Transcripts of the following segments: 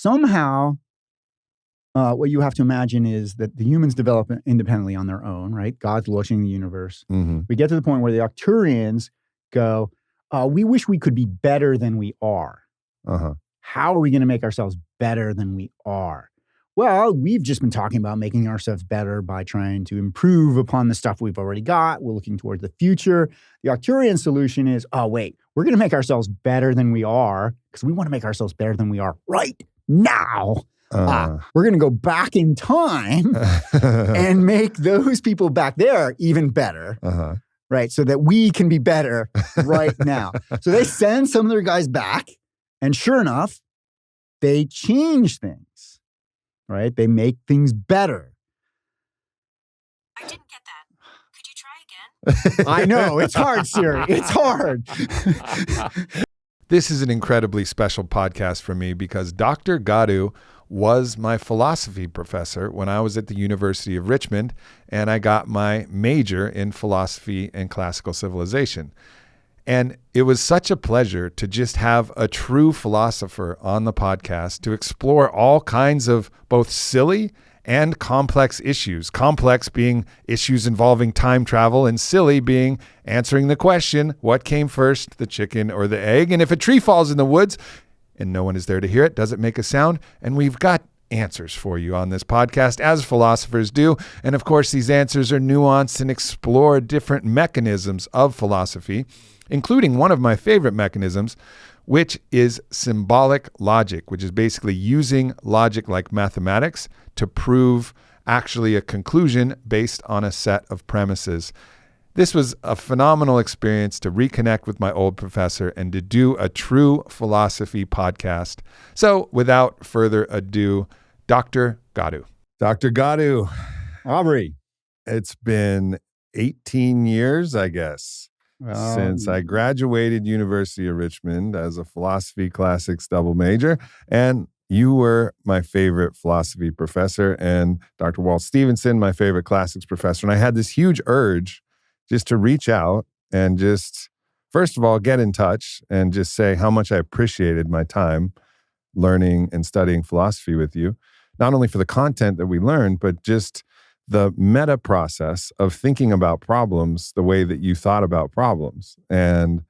somehow what you have to imagine is that the humans develop independently on their own, right? God's launching the universe. Mm-hmm. We get to the point where the Arcturians go, we wish we could be better than we are. Uh-huh. How are we going to make ourselves better than we are? Well, we've just been talking about making ourselves better by trying to improve upon the stuff we've already got. We're looking towards the future. The Arcturian solution is, we're going to make ourselves better than we are because we want to make ourselves better than we are right now. We're going to go back in time and make those people back there even better. Uh-huh. Right? So that we can be better right now. So they send some of their guys back, and sure enough, they change things, right? They make things better. I didn't get that. Could you try again? I know. It's hard, Siri. It's hard. This is an incredibly special podcast for me because Dr. Goddu was my philosophy professor when I was at the University of Richmond, and I got my major in philosophy and classical civilization. And it was such a pleasure to just have a true philosopher on the podcast to explore all kinds of both silly and complex issues. Complex being issues involving time travel, and silly being answering the question, what came first, the chicken or the egg? And if a tree falls in the woods and no one is there to hear it, does it make a sound? And we've got answers for you on this podcast, as philosophers do. And of course, these answers are nuanced and explore different mechanisms of philosophy, including one of my favorite mechanisms, which is symbolic logic, which is basically using logic like mathematics to prove actually a conclusion based on a set of premises. This was a phenomenal experience to reconnect with my old professor and to do a true philosophy podcast. So without further ado, Dr. Goddu. Dr. Goddu. Aubrey. It's been 18 years, I guess, since I graduated University of Richmond as a philosophy classics double major. And you were my favorite philosophy professor, and Dr. Walt Stevenson, my favorite classics professor. And I had this huge urge just to reach out and just, first of all, get in touch and just say how much I appreciated my time learning and studying philosophy with you, not only for the content that we learned, but just the meta process of thinking about problems the way that you thought about problems. And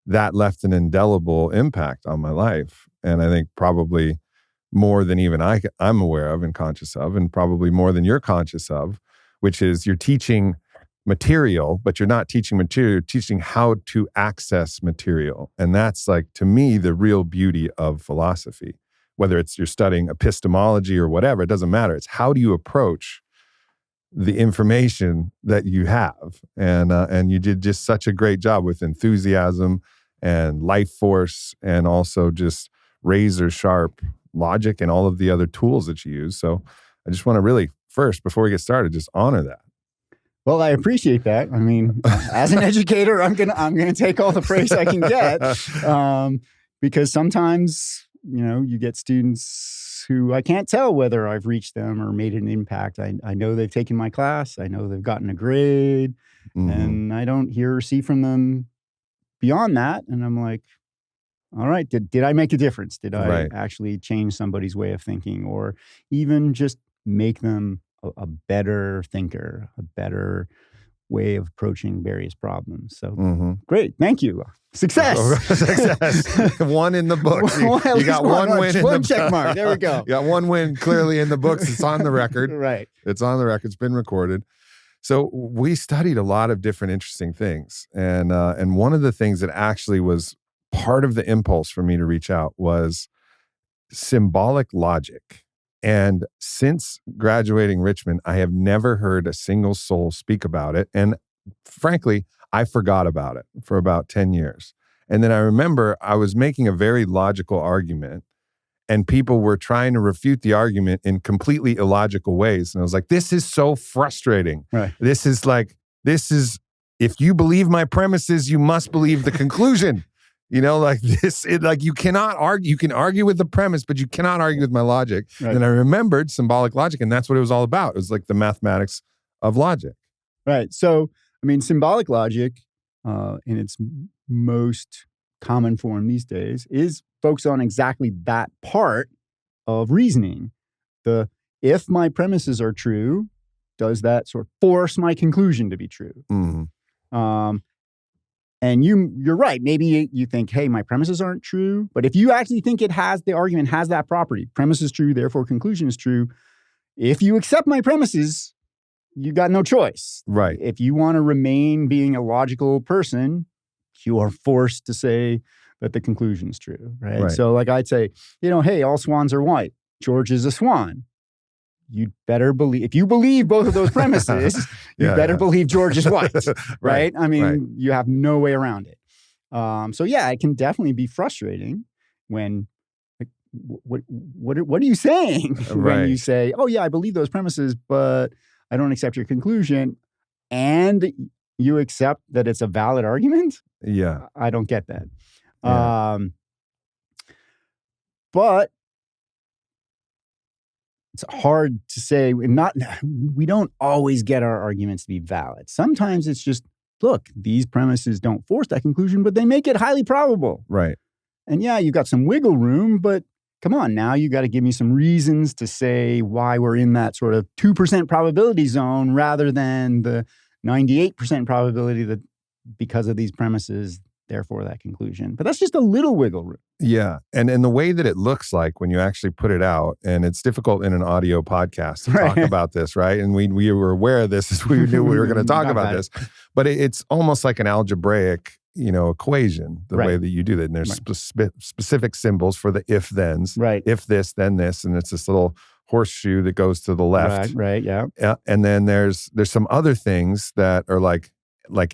that left an indelible impact on my life. And I think probably more than even I'm aware of and conscious of, and probably more than you're conscious of, which is you're teaching material, but you're not teaching material, you're teaching how to access material. And that's, like, to me, the real beauty of philosophy. Whether it's you're studying epistemology or whatever, it doesn't matter. It's how do you approach the information that you have. And you did just such a great job with enthusiasm and life force, and also just razor sharp logic and all of the other tools that you use. So I just want to really, first, before we get started, just honor that. Well, I appreciate that. I mean, as an educator, I'm gonna take all the praise I can get, because sometimes, you get students who I can't tell whether I've reached them or made an impact. I know they've taken my class. I know they've gotten a grade, and I don't hear or see from them beyond that. And I'm like, all right, did I make a difference? Did I actually change somebody's way of thinking, or even just make them a better thinker, a better way of approaching various problems? So great. Thank you. Success. Success. One in the books. You got one win. One check mark. There we go. You got one win clearly in the books. It's on the record. Right. It's on the record. It's been recorded. So we studied a lot of different interesting things. And one of the things that actually was part of the impulse for me to reach out was symbolic logic. And since graduating Richmond, I have never heard a single soul speak about it. And frankly, I forgot about it for about 10 years. And then I remember I was making a very logical argument, and people were trying to refute the argument in completely illogical ways. And I was like, this is so frustrating. Right. This is, if you believe my premises, you must believe the conclusion. You cannot argue. You can argue with the premise, but you cannot argue with my logic. Right. And I remembered symbolic logic, and that's what it was all about. It was like the mathematics of logic. Right. So, symbolic logic, in its most common form these days, is focused on exactly that part of reasoning. If my premises are true, does that sort of force my conclusion to be true? Mm-hmm. And you're right. Maybe you think, hey, my premises aren't true. But if you actually think the argument has that property, premise is true, therefore conclusion is true. If you accept my premises, you got no choice. Right. If you want to remain being a logical person, you are forced to say that the conclusion is true. Right. So like I'd say, hey, all swans are white. George is a swan. You'd better believe, if you believe both of those premises, you better believe George is white, right? I mean, you have no way around it. So yeah, it can definitely be frustrating when, like, what are you saying when you say, oh yeah, I believe those premises, but I don't accept your conclusion, and you accept that it's a valid argument? Yeah. I don't get that. Yeah. But it's hard to say. We don't always get our arguments to be valid. Sometimes it's just, look, these premises don't force that conclusion, but they make it highly probable. Right. And yeah, you got some wiggle room, but come on, now you got to give me some reasons to say why we're in that sort of 2% probability zone rather than the 98% probability that because of these premises, therefore that conclusion. But that's just a little wiggle room. Yeah. And the way that it looks like when you actually put it out, and it's difficult in an audio podcast to talk about this, right? And we were aware of this as we knew we were going to talk about this. But it's almost like an algebraic, equation, the way that you do that. And there's specific symbols for the if-thens. Right. If this, then this. And it's this little horseshoe that goes to the left. Right, yeah. And then there's some other things that are like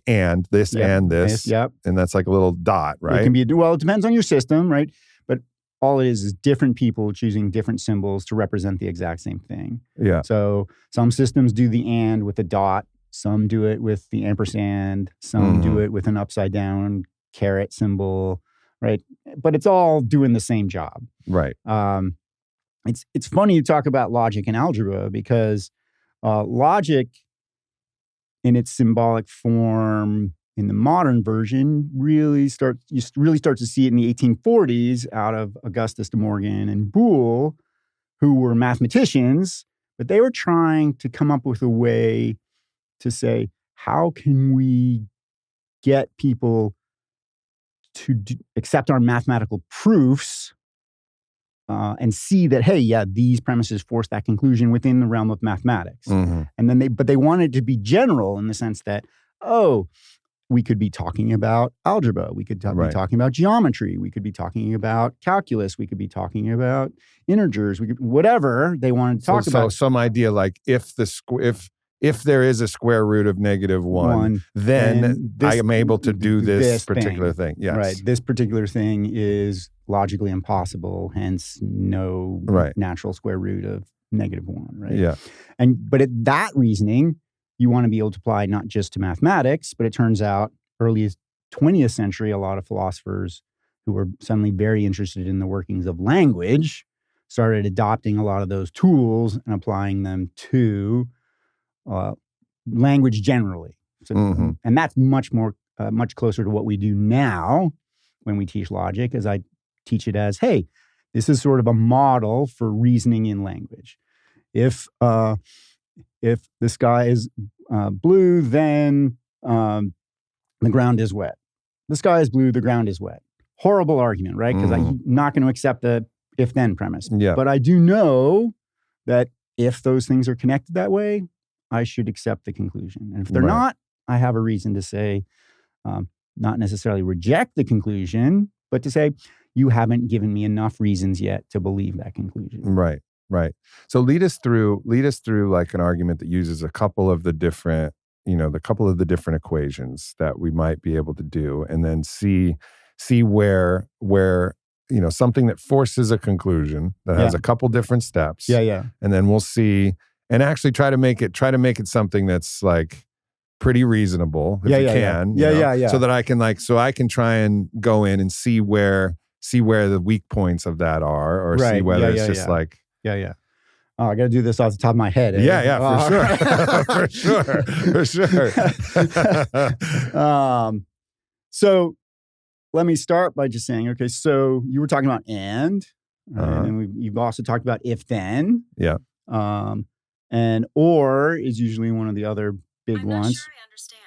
and this and this. Yep. And that's like a little dot, right? It can be, it depends on your system, right? But all it is different people choosing different symbols to represent the exact same thing. Yeah. So some systems do the and with a dot, some do it with the ampersand, some do it with an upside down caret symbol, right? But it's all doing the same job. Right. It's funny you talk about logic and algebra because logic in its symbolic form in the modern version you start to see it in the 1840s out of Augustus de Morgan and Boole, who were mathematicians, but they were trying to come up with a way to say, how can we get people to accept our mathematical proofs and see that, hey, yeah, these premises force that conclusion within the realm of mathematics. Mm-hmm. And then they wanted it to be general in the sense that, we could be talking about algebra. We could be talking about geometry. We could be talking about calculus. We could be talking about integers. Whatever they wanted to talk about. So some idea like if there is a square root of -1, then I am able to do this particular thing. Yes. Right. This particular thing is logically impossible, hence no natural square root of -1, right? Yeah. But that reasoning, you want to be able to apply not just to mathematics, but it turns out early 20th century, a lot of philosophers who were suddenly very interested in the workings of language started adopting a lot of those tools and applying them to language generally. So, and that's much closer to what we do now when we teach logic, as I teach it as, hey, this is sort of a model for reasoning in language. If the sky is blue, then the ground is wet. The sky is blue, the ground is wet. Horrible argument, right? Because I'm not going to accept the if-then premise. Yeah. But I do know that if those things are connected that way, I should accept the conclusion. And if they're not, I have a reason to say, not necessarily reject the conclusion, but to say, you haven't given me enough reasons yet to believe that conclusion. Right. So lead us through like an argument that uses a couple of the different equations that we might be able to do, and then see where something that forces a conclusion that has a couple different steps. Yeah. And then we'll see, and actually try to make it something that's like pretty reasonable if you can. Yeah. So that I can try and go in and see where the weak points of that are, or see whether it's just like. Yeah. Oh, I got to do this off the top of my head. Eh? Yeah, for sure. So let me start by just saying, okay, so you were talking about and. And then you've also talked about if then. Yeah. And or is usually one of the other big I'm ones. not sure I understand.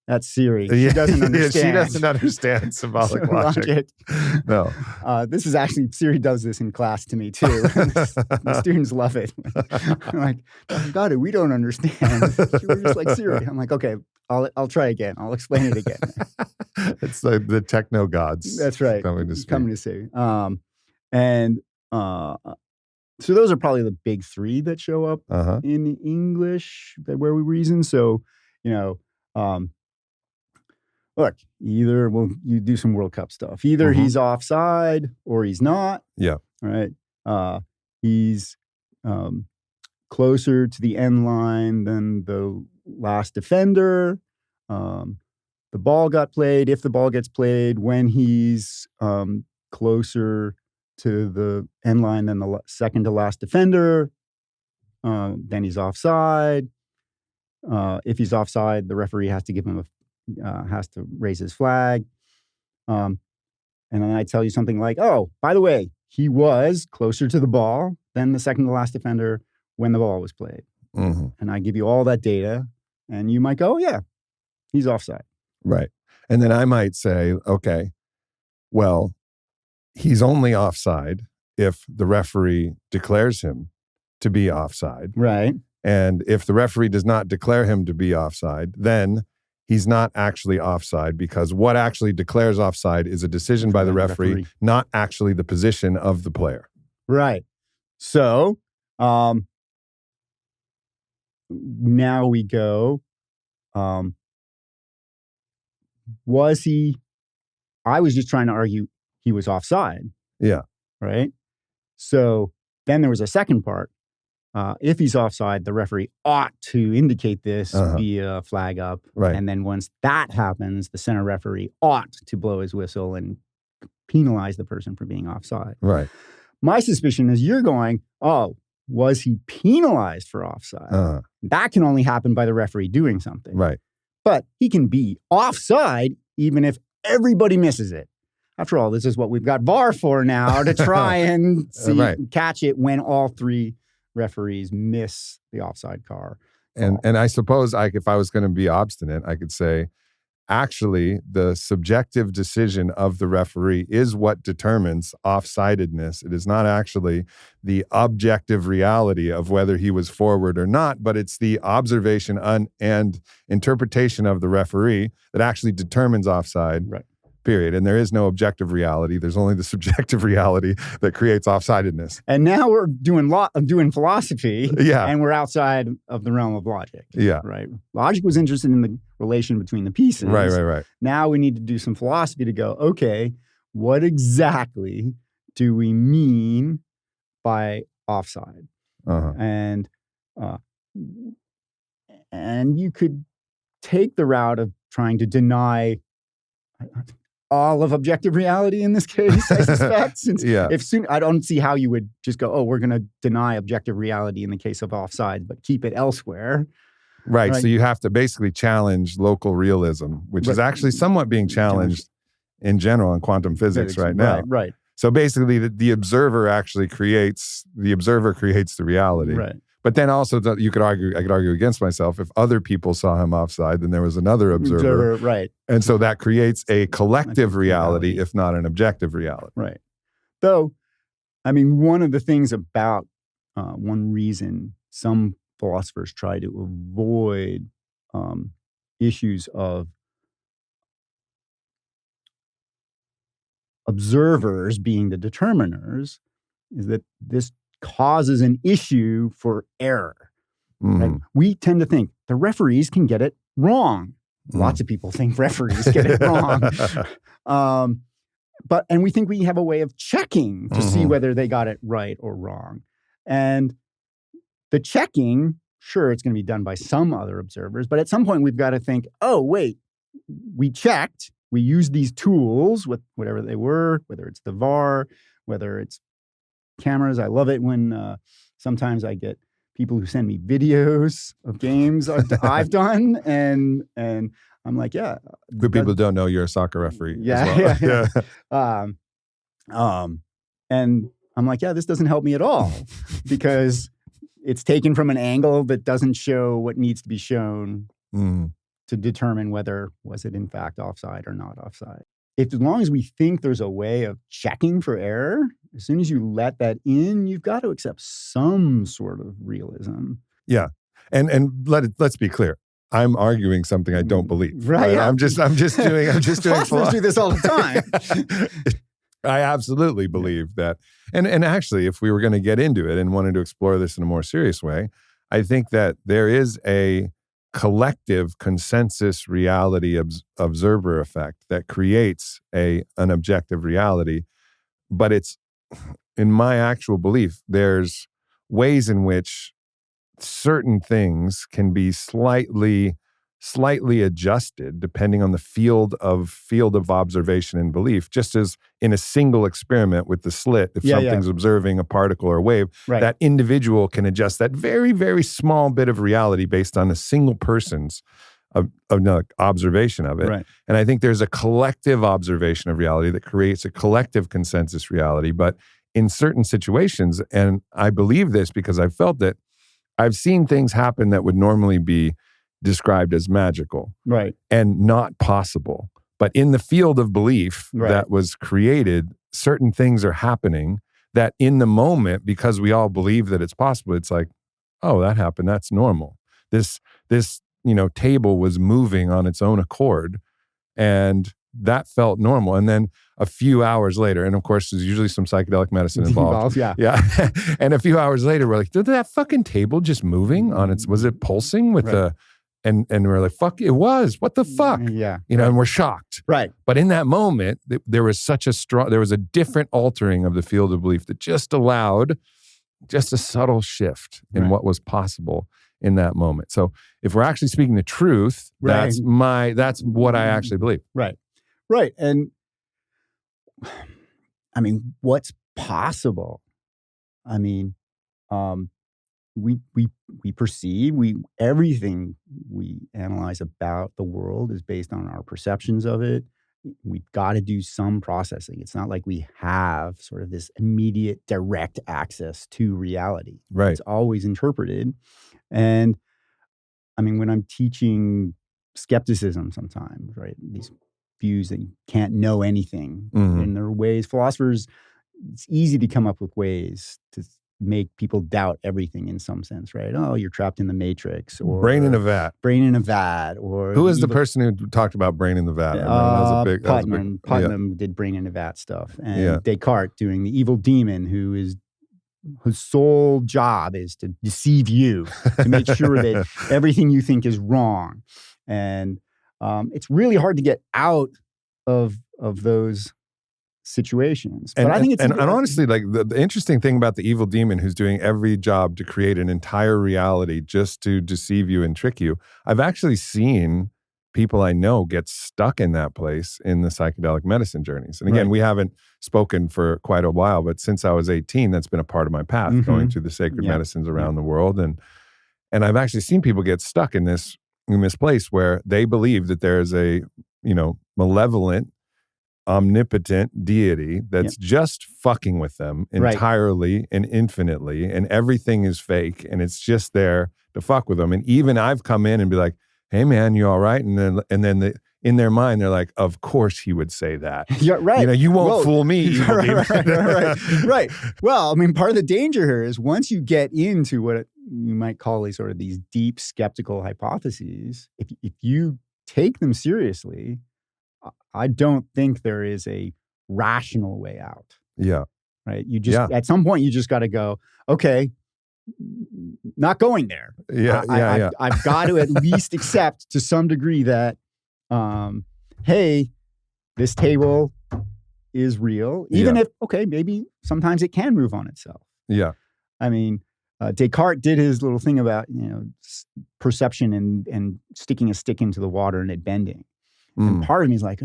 That's Siri. She doesn't understand. She doesn't understand symbolic logic. No. This is actually, Siri does this in class to me too. The students love it. I'm like, Dr. Goddu, we don't understand. We're just like Siri. I'm like, okay, I'll try again. I'll explain it again. It's like the techno gods. That's right. Coming to speak. Coming to say. So those are probably the big three that show up in English where we reason. So, look, either you do some World Cup stuff. Either he's offside or he's not. Yeah. Right. He's closer to the end line than the last defender. The ball got played. If the ball gets played when he's closer to the end line than the second to last defender, then he's offside. If he's offside, the referee has to give him has to raise his flag. And then I tell you something like, oh, by the way, he was closer to the ball than the second to last defender when the ball was played. And I give you all that data, and you might go, oh, yeah, he's offside. Right. And then I might say, okay, well, he's only offside if the referee declares him to be offside. Right. And if the referee does not declare him to be offside, then he's not actually offside, because what actually declares offside is a decision by the referee, not actually the position of the player. Right. So now we go, was he, I was just trying to argue he was offside. Yeah. Right. So then there was a second part. If he's offside, the referee ought to indicate this via flag up. Right. And then once that happens, the center referee ought to blow his whistle and penalize the person for being offside. Right. My suspicion is you're going, oh, was he penalized for offside? That can only happen by the referee doing something. Right. But he can be offside even if everybody misses it. After all, this is what we've got VAR for now, to try and catch it when all three referees miss the offside call. And I suppose if I was going to be obstinate, I could say, actually, the subjective decision of the referee is what determines offsidedness. It is not actually the objective reality of whether he was forward or not, but it's the observation and interpretation of the referee that actually determines offside. Right. Period. And there is no objective reality. There's only the subjective reality that creates offsidedness. And now we're doing philosophy. Yeah. And we're outside of the realm of logic. Yeah. Right. Logic was interested in the relation between the pieces. Right. Now we need to do some philosophy to go, okay, what exactly do we mean by offside? And you could take the route of trying to deny all of objective reality in this case, I suspect. Since I don't see how you would just go, oh, we're going to deny objective reality in the case of offside, but keep it elsewhere. Right. So you have to basically challenge local realism, which is actually somewhat being challenged in general in quantum physics right now. Right. So basically the observer creates the reality. Right. But then also I could argue against myself. If other people saw him offside, then there was another observer. Right. And so that creates a collective reality, if not an objective reality. Right. Though, I mean, one of the things about one reason some philosophers try to avoid issues of observers being the determiners is that this causes an issue for error. Right? We tend to think the referees can get it wrong. Lots of people think referees get it wrong. And we think we have a way of checking to see whether they got it right or wrong. And the checking, sure, it's going to be done by some other observers, but at some point we've got to think, oh, wait, we checked, we used these tools, with whatever they were, whether it's the VAR, whether it's cameras. I love it when sometimes I get people who send me videos of games I've done, and I'm like, yeah. Good people don't know you're a soccer referee. Yeah. And I'm like, yeah, this doesn't help me at all because it's taken from an angle that doesn't show what needs to be shown to determine whether was it in fact offside or not offside. As long as we think there's a way of checking for error, as soon as you let that in, you've got to accept some sort of realism. Yeah. And let's be clear. I'm arguing something I don't believe. Right. Yeah. I'm just doing Philosophers do this all the time. I absolutely believe that. And actually, if we were going to get into it and wanted to explore this in a more serious way, I think that there is a collective consensus reality observer effect that creates an objective reality. But it's, in my actual belief, there's ways in which certain things can be slightly adjusted depending on the field of observation and belief, just as in a single experiment with the slit, if something's observing a particle or a wave, that individual can adjust that very, very small bit of reality based on a single person's observation of it. Right. And I think there's a collective observation of reality that creates a collective consensus reality. But in certain situations, and I believe this because I've felt it, I've seen things happen that would normally be described as magical and not possible. But in the field of belief that was created, certain things are happening that in the moment, because we all believe that it's possible, it's like, oh, that happened. That's normal. This table was moving on its own accord, and that felt normal. And then a few hours later, and of course, there's usually some psychedelic medicine involved. Yeah. And a few hours later, we're like, did that fucking table just moving on its? Was it pulsing with the? And we're like, fuck, it was. What the fuck? Yeah. And we're shocked. Right. But in that moment, there was a different altering of the field of belief that just allowed just a subtle shift in what was possible in that moment. So if we're actually speaking the truth, that's what I actually believe. Right. Right. And I mean, what's possible? I mean, we perceive, everything we analyze about the world is based on our perceptions of it. We've got to do some processing. It's not like we have sort of this immediate direct access to reality. Right. It's always interpreted. And I mean, when I'm teaching skepticism sometimes, right, these views that you can't know anything, and there are ways, philosophers, it's easy to come up with ways to make people doubt everything in some sense, right? Oh, you're trapped in the matrix, or brain in a vat. Or who is the person who talked about brain in the vat? Putnam did brain in a vat stuff, and Descartes doing the evil demon, whose sole job is to deceive you, to make sure that everything you think is wrong, and it's really hard to get out of those situations. But I think it's... And honestly, like the interesting thing about the evil demon who's doing every job to create an entire reality just to deceive you and trick you, I've actually seen people I know get stuck in that place in the psychedelic medicine journeys. And again, we haven't spoken for quite a while, but since I was 18, that's been a part of my path, going through the sacred medicines around the world. And I've actually seen people get stuck in this place where they believe that there is a, malevolent, omnipotent deity that's just fucking with them entirely and infinitely, and everything is fake and it's just there to fuck with them. And even I've come in and be like, hey man, you all right? And then in their mind, they're like, of course he would say that. Yeah, right. You won't fool me. Evil right. Well, I mean, part of the danger here is once you get into what you might call these deep skeptical hypotheses, if you take them seriously, I don't think there is a rational way out. Yeah. Right. You just, at some point, you just got to go, okay, not going there. I've got to at least accept to some degree that, hey, this table is real, even if, maybe sometimes it can move on itself. Yeah. I mean, Descartes did his little thing about, perception and sticking a stick into the water and it bending. And part of me is like,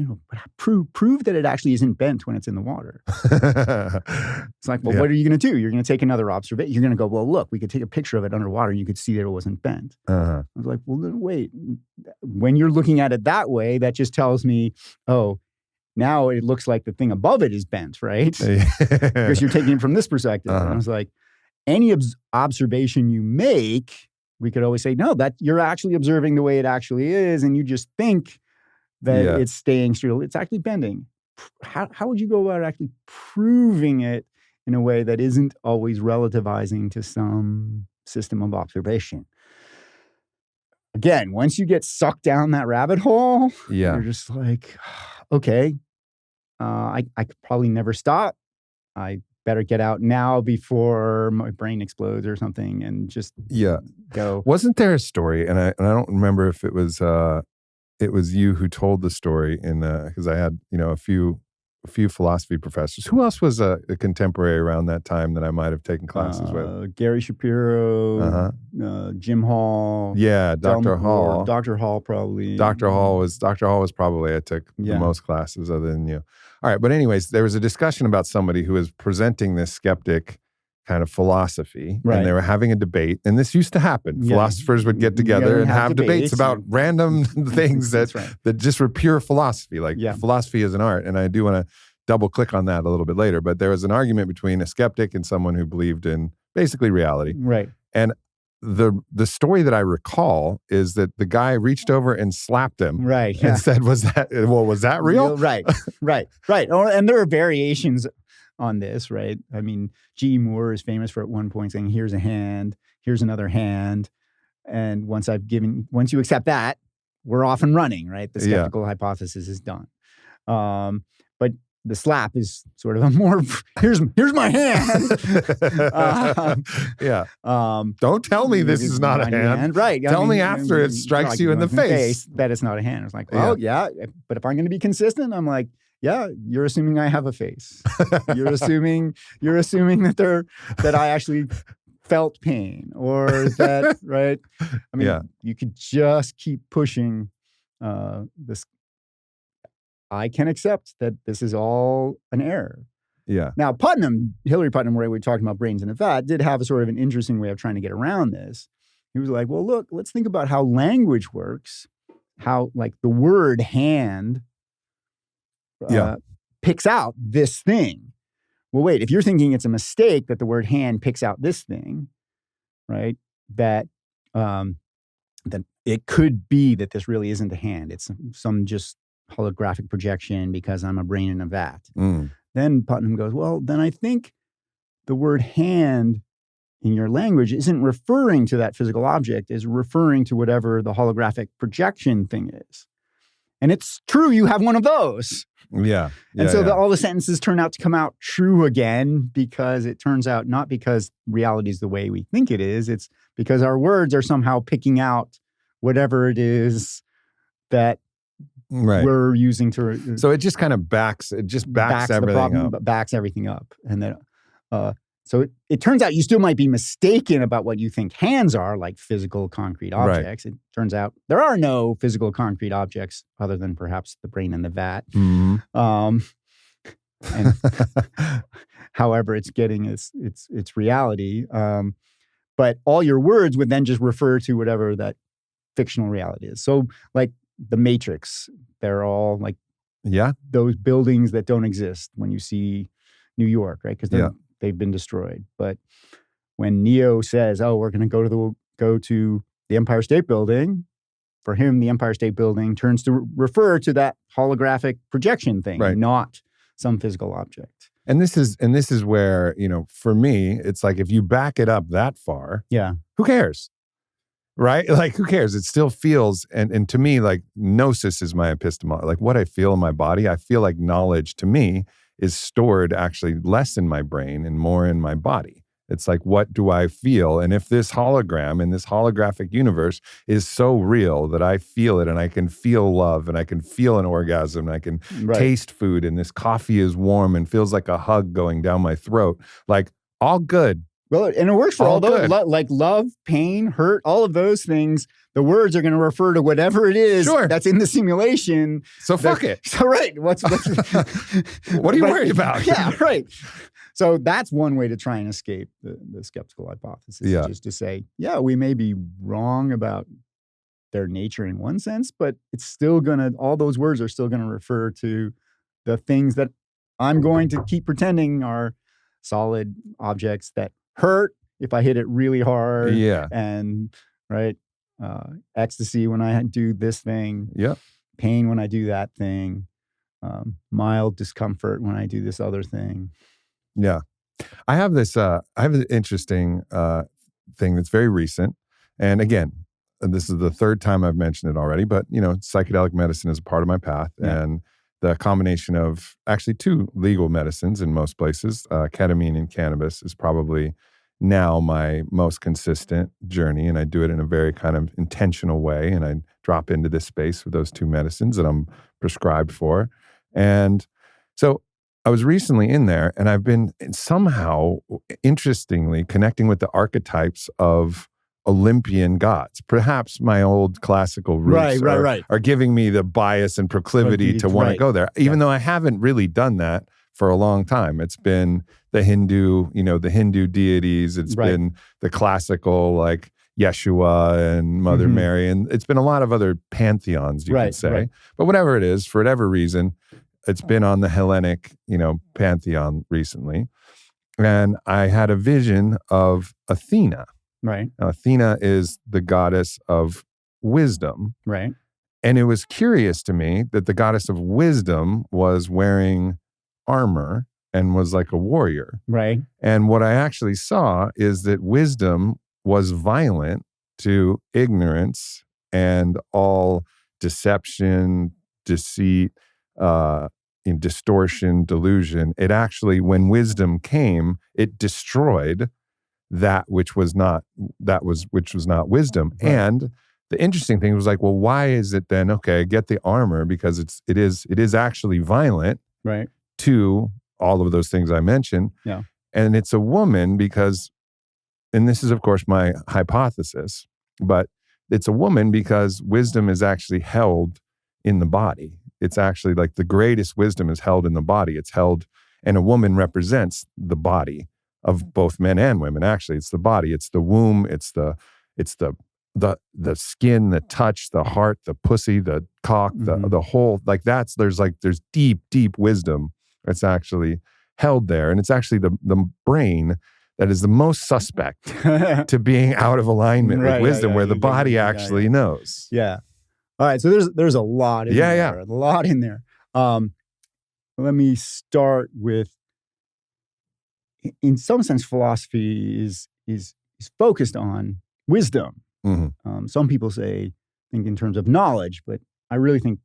prove that it actually isn't bent when it's in the water. It's like, well, what are you going to do? You're going to take another observation. You're going to go, well, look, we could take a picture of it underwater and you could see that it wasn't bent. I was like, well, then wait. When you're looking at it that way, that just tells me, oh, now it looks like the thing above it is bent, right? Because you're taking it from this perspective. And I was like, any observation you make, we could always say, no, that you're actually observing the way it actually is, and you just think that it's staying still. It's actually bending. How would you go about actually proving it in a way that isn't always relativizing to some system of observation? Again, once you get sucked down that rabbit hole, you're just like, okay, I could probably never stop. I better get out now before my brain explodes or something, and just go. Wasn't there a story, and I don't remember if it was you who told the story, in because I had a few philosophy professors. Who else was a contemporary around that time that I might have taken classes with? Gary Shapiro, Jim Hall. Yeah, Dr. Hall. Dr. Hall probably. Dr. Hall was probably, I took the most classes other than you. All right, but anyways, there was a discussion about somebody who was presenting this skeptic kind of philosophy, and they were having a debate, and this used to happen. Philosophers would get together and have debates about random things that just were pure philosophy, like philosophy is an art. And I do want to double click on that a little bit later, but there was an argument between a skeptic and someone who believed in basically reality. Right. And the story that I recall is that the guy reached over and slapped him, and said, was that real? Right. Oh, and there are variations on this, right? I mean, G. Moore is famous for at one point saying, here's a hand, here's another hand. And once you accept that, we're off and running, right? The skeptical hypothesis is done. But the slap is sort of a more, here's my hand. Don't tell me this is not a hand. Right. Tell me after it strikes you in the face that it's not a hand. It's like, well, but if I'm going to be consistent, I'm like, yeah, you're assuming I have a face. You're assuming that I actually felt pain, or that, right? I mean, you could just keep pushing this. I can accept that this is all an error. Yeah. Now, Hilary Putnam, where we were talking about brains in a vat, did have a sort of an interesting way of trying to get around this. He was like, well, look, let's think about how language works, how like the word hand picks out this thing. Well, wait, if you're thinking it's a mistake that the word hand picks out this thing, right? That it could be that this really isn't a hand. It's some just holographic projection because I'm a brain in a vat. Then Putnam goes, well, then I think the word hand in your language isn't referring to that physical object, is referring to whatever the holographic projection thing is. And it's true, you have one of those. And so all the sentences turn out to come out true again, because it turns out not because reality is the way we think it is, it's because our words are somehow picking out whatever it is that we're using to. So it just kind of backs everything up. Backs everything up. And then, so it turns out you still might be mistaken about what you think hands are, like physical concrete objects. It turns out there are no physical concrete objects other than perhaps the brain in the vat. And however it's getting its reality. But all your words would then just refer to whatever that fictional reality is. So like the Matrix, they're all like those buildings that don't exist when you see New York, right? Because they've been destroyed. But when Neo says, "Oh, we're going to go to the Empire State Building," for him, the Empire State Building turns to refer to that holographic projection thing, not some physical object. And this is where, for me, it's like if you back it up that far, who cares? Right? Like, who cares? It still feels, and to me, like gnosis is my epistemology. Like what I feel in my body, I feel like knowledge to me is stored actually less in my brain and more in my body. It's like, what do I feel? And if this hologram in this holographic universe is so real that I feel it, and I can feel love, and I can feel an orgasm, and I can taste food, and this coffee is warm and feels like a hug going down my throat, like all good. Well, and it works for all those, like love, pain, hurt, all of those things. The words are going to refer to whatever it is that's in the simulation. So fuck it. So what's what are you worried about? Yeah, right. So that's one way to try and escape the skeptical hypothesis, is to say, we may be wrong about their nature in one sense, but it's still all those words are still going to refer to the things that I'm going to keep pretending are solid objects that hurt if I hit it really hard. Yeah. And right, ecstasy when I do this thing. Yep. Pain when I do that thing. Mild discomfort when I do this other thing. Yeah. I have an interesting thing that's very recent. And again, this is the third time I've mentioned it already, but psychedelic medicine is a part of my path. Yeah. And the combination of actually two legal medicines in most places, ketamine and cannabis, is probably now my most consistent journey. And I do it in a very kind of intentional way. And I drop into this space with those two medicines that I'm prescribed for. And so I was recently in there, and I've been somehow, interestingly, connecting with the archetypes of Olympian gods. Perhaps my old classical roots are giving me the bias and proclivity to want to go there, even though I haven't really done that for a long time. It's been the Hindu deities. It's been the classical, like Yeshua and Mother Mary, and it's been a lot of other pantheons, you could say. Right. But whatever it is, for whatever reason, it's been on the Hellenic, pantheon recently. And I had a vision of Athena. Right. Now, Athena is the goddess of wisdom. Right. And it was curious to me that the goddess of wisdom was wearing armor and was like a warrior. Right. And what I actually saw is that wisdom was violent to ignorance and all deception, deceit, in distortion, delusion. It actually, when wisdom came, it destroyed that which was not wisdom. Right. And the interesting thing was like, well, why is it then, okay, get the armor because it is actually violent, right, to all of those things I mentioned. Yeah. And it's a woman because, and this is of course my hypothesis, but it's a woman because wisdom is actually held in the body. It's actually like the greatest wisdom is held in the body. It's held, and a woman represents the body of both men and women. Actually, it's the body, it's the womb, it's the skin, the touch, the heart, the pussy, the cock, the whole, like there's deep, deep wisdom that's actually held there. And it's actually the brain that is the most suspect to being out of alignment with wisdom, where the body actually knows. Yeah. All right. So there's a lot in there. A lot in there. Let me start with, in some sense, philosophy is focused on wisdom. Mm-hmm. Some people think in terms of knowledge, but I really think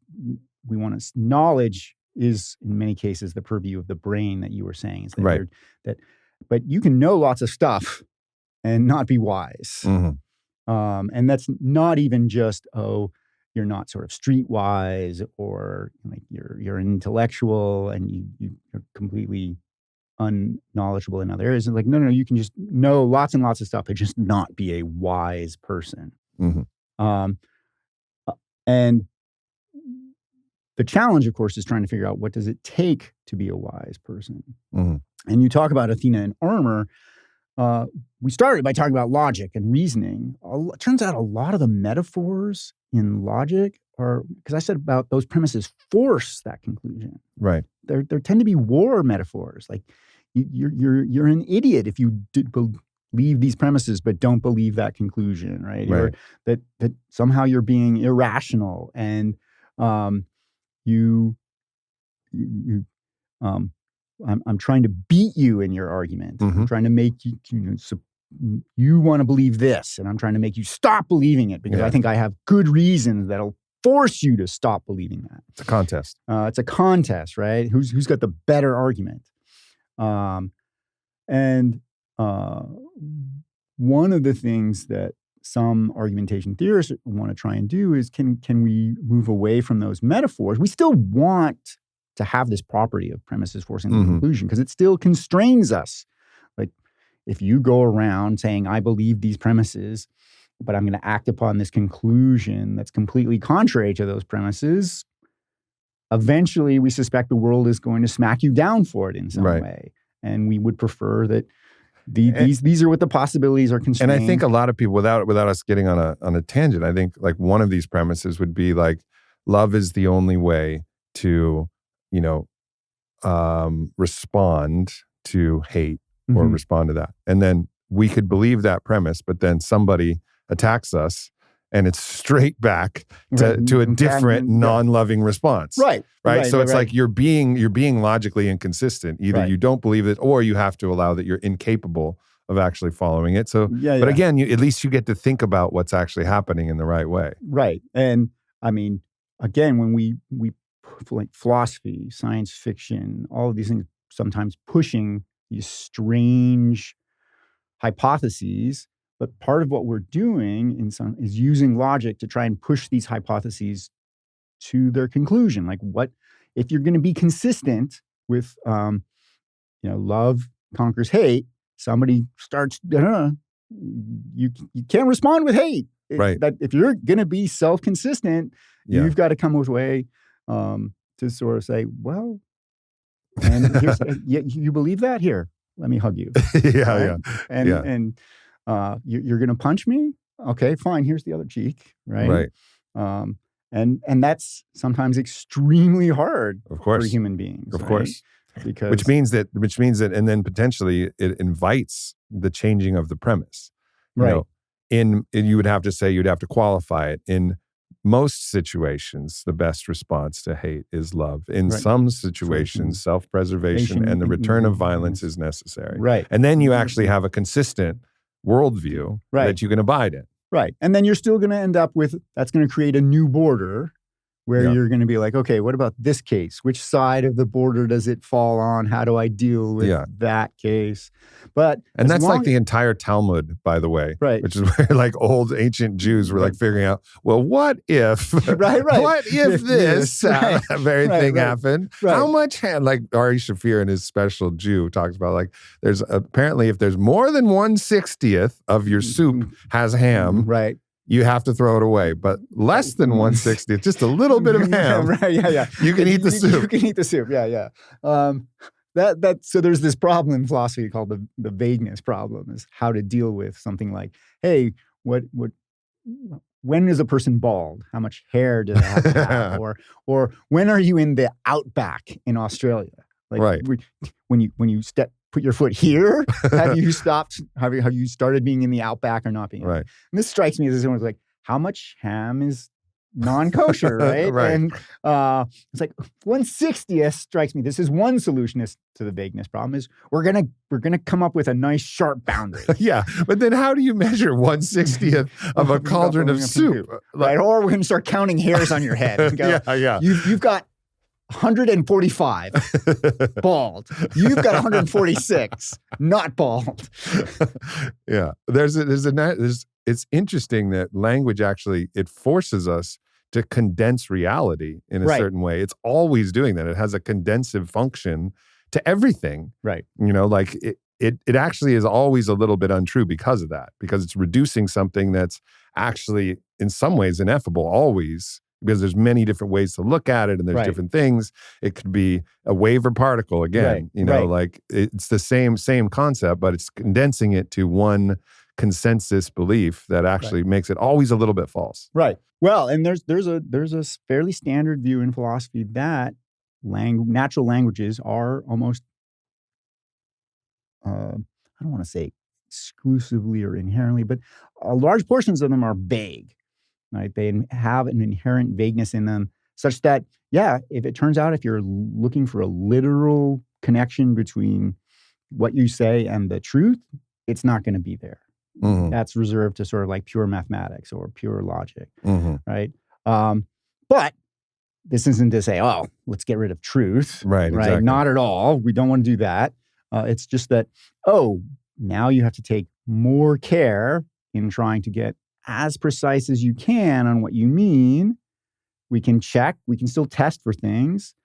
we want to. Knowledge is, in many cases, the purview of the brain that you were saying. Is that right. But you can know lots of stuff and not be wise. Mm-hmm. And that's not even just, you're not sort of streetwise, or like you're an intellectual and you're completely unknowledgeable in other areas. And like, no, you can just know lots and lots of stuff and just not be a wise person. Mm-hmm. And the challenge, of course, is trying to figure out what does it take to be a wise person. Mm-hmm. And you talk about Athena and armor. We started by talking about logic and reasoning. It turns out a lot of the metaphors in logic are, because I said about those premises force that conclusion. Right. There tend to be war metaphors. Like you're an idiot if you believe these premises but don't believe that conclusion. Right. Right. That somehow you're being irrational, and I'm trying to beat you in your argument. Mm-hmm. I'm trying to make you want to believe this, and I'm trying to make you stop believing it because I think I have good reasons that'll force you to stop believing that. It's a contest. It's a contest, right? Who's got the better argument? And one of the things that some argumentation theorists want to try and do is can we move away from those metaphors? We still want to have this property of premises forcing the conclusion because it still constrains us. Like if you go around saying, I believe these premises, but I'm going to act upon this conclusion that's completely contrary to those premises, eventually we suspect the world is going to smack you down for it in some way. And we would prefer that these are what the possibilities are constrained. And I think a lot of people, without us getting on a tangent, I think like one of these premises would be like, love is the only way to, respond to hate or Mhm. respond to that. And then we could believe that premise, but then somebody attacks us and it's straight back Right. to a different Yeah. non-loving response. Right. Right. So it's right. like you're being logically inconsistent. Either Right. you don't believe it or you have to allow that you're incapable of actually following it. So, Yeah, but yeah. again, at least you get to think about what's actually happening in the right way. Right. And I mean, again, when we like philosophy, science fiction, all of these things, sometimes pushing these strange hypotheses, but part of what we're doing is using logic to try and push these hypotheses to their conclusion. Like, what if you're going to be consistent with, love conquers hate? Somebody starts, you can't respond with hate. Right. That if you're going to be self-consistent, Yeah. you've got to come with a way to sort of say, well, and here's, you believe that? Here, let me hug you. Yeah. And Yeah. and you're going to punch me? Okay, fine. Here's the other cheek. Right. And that's sometimes extremely hard Of course. for human beings. Of right? course. Because Which means that, and then potentially it invites the changing of the premise. You right. know, you would have to say, you'd have to qualify it. In most situations, the best response to hate is love. In Right. some situations, self-preservation and the return of violence is necessary. Right. And then you actually have a consistent worldview Right. that you can abide in. Right. And then you're still going to end up with, that's going to create a new border where Yeah. you're going to be like, okay, what about this case? Which side of the border does it fall on? How do I deal with that case? But and that's like the entire Talmud, by the way, right. which is where like old ancient Jews were like figuring out, well, what if, right. what if this very thing happened? Right. How much like Ari Shafir in his special Jew talks about, like, there's apparently if there's more than 1/60th of your soup has ham, right. you have to throw it away. But less than 1/60th, just a little bit of ham, right? Yeah. You can eat the soup. You can eat the soup. Yeah. So there's this problem in philosophy called the vagueness problem, is how to deal with something like, hey, when is a person bald? How much hair do they have to have? or when are you in the outback in Australia? Like, right. When you put your foot here, have you stopped? Have you started being in the outback or not being? Right. And this strikes me as someone's like, how much ham is non-kosher, right? Right. And it's like 1/60th strikes me. This is one solution to the vagueness problem, is we're gonna come up with a nice sharp boundary. Yeah, but then how do you measure 1/60th of a cauldron of soup? Right? Or we're gonna start counting hairs on your head. And go, yeah. You've got 145 bald. You've got 146 not bald. Yeah, it's interesting that language actually, it forces us to condense reality in a certain way. It's always doing that. It has a condensive function to everything. Right. You know, like it actually is always a little bit untrue because of that, because it's reducing something that's actually in some ways ineffable always, because there's many different ways to look at it and there's different things. It could be a wave or particle again, like it's the same concept, but it's condensing it to one consensus belief that actually makes it always a little bit false. Right. Well, and there's a fairly standard view in philosophy that natural languages are almost, I don't want to say exclusively or inherently, but large portions of them are vague. Right? They have an inherent vagueness in them, such that, if it turns out, if you're looking for a literal connection between what you say and the truth, it's not going to be there. Mm-hmm. That's reserved to sort of like pure mathematics or pure logic, right? But this isn't to say, oh, let's get rid of truth, right? Exactly. Not at all. We don't want to do that. It's just that, now you have to take more care in trying to get as precise as you can on what you mean. We can check, we can still test for things,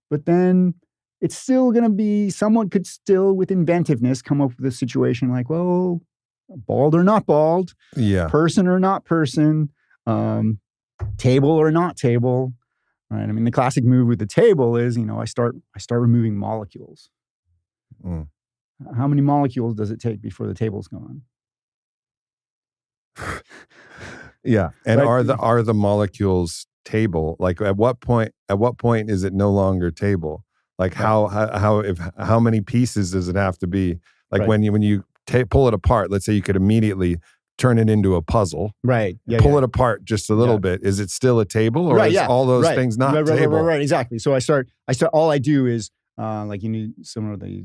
but then it's still going to be, someone could still, with inventiveness, come up with a situation like, well, bald or not bald, person or not person, table or not table, right? I mean, the classic move with the table is, I start removing molecules. How many molecules does it take before the table's gone? Yeah, and are the molecules table? Like at what point is it no longer table? Like how many pieces does it have to be? Like Right. when you pull it apart, let's say you could immediately turn it into a puzzle. Right. Yeah. Pull it apart just a little bit. Is it still a table, or is all those things not table? Right. Exactly. So I start. All I do is like some of the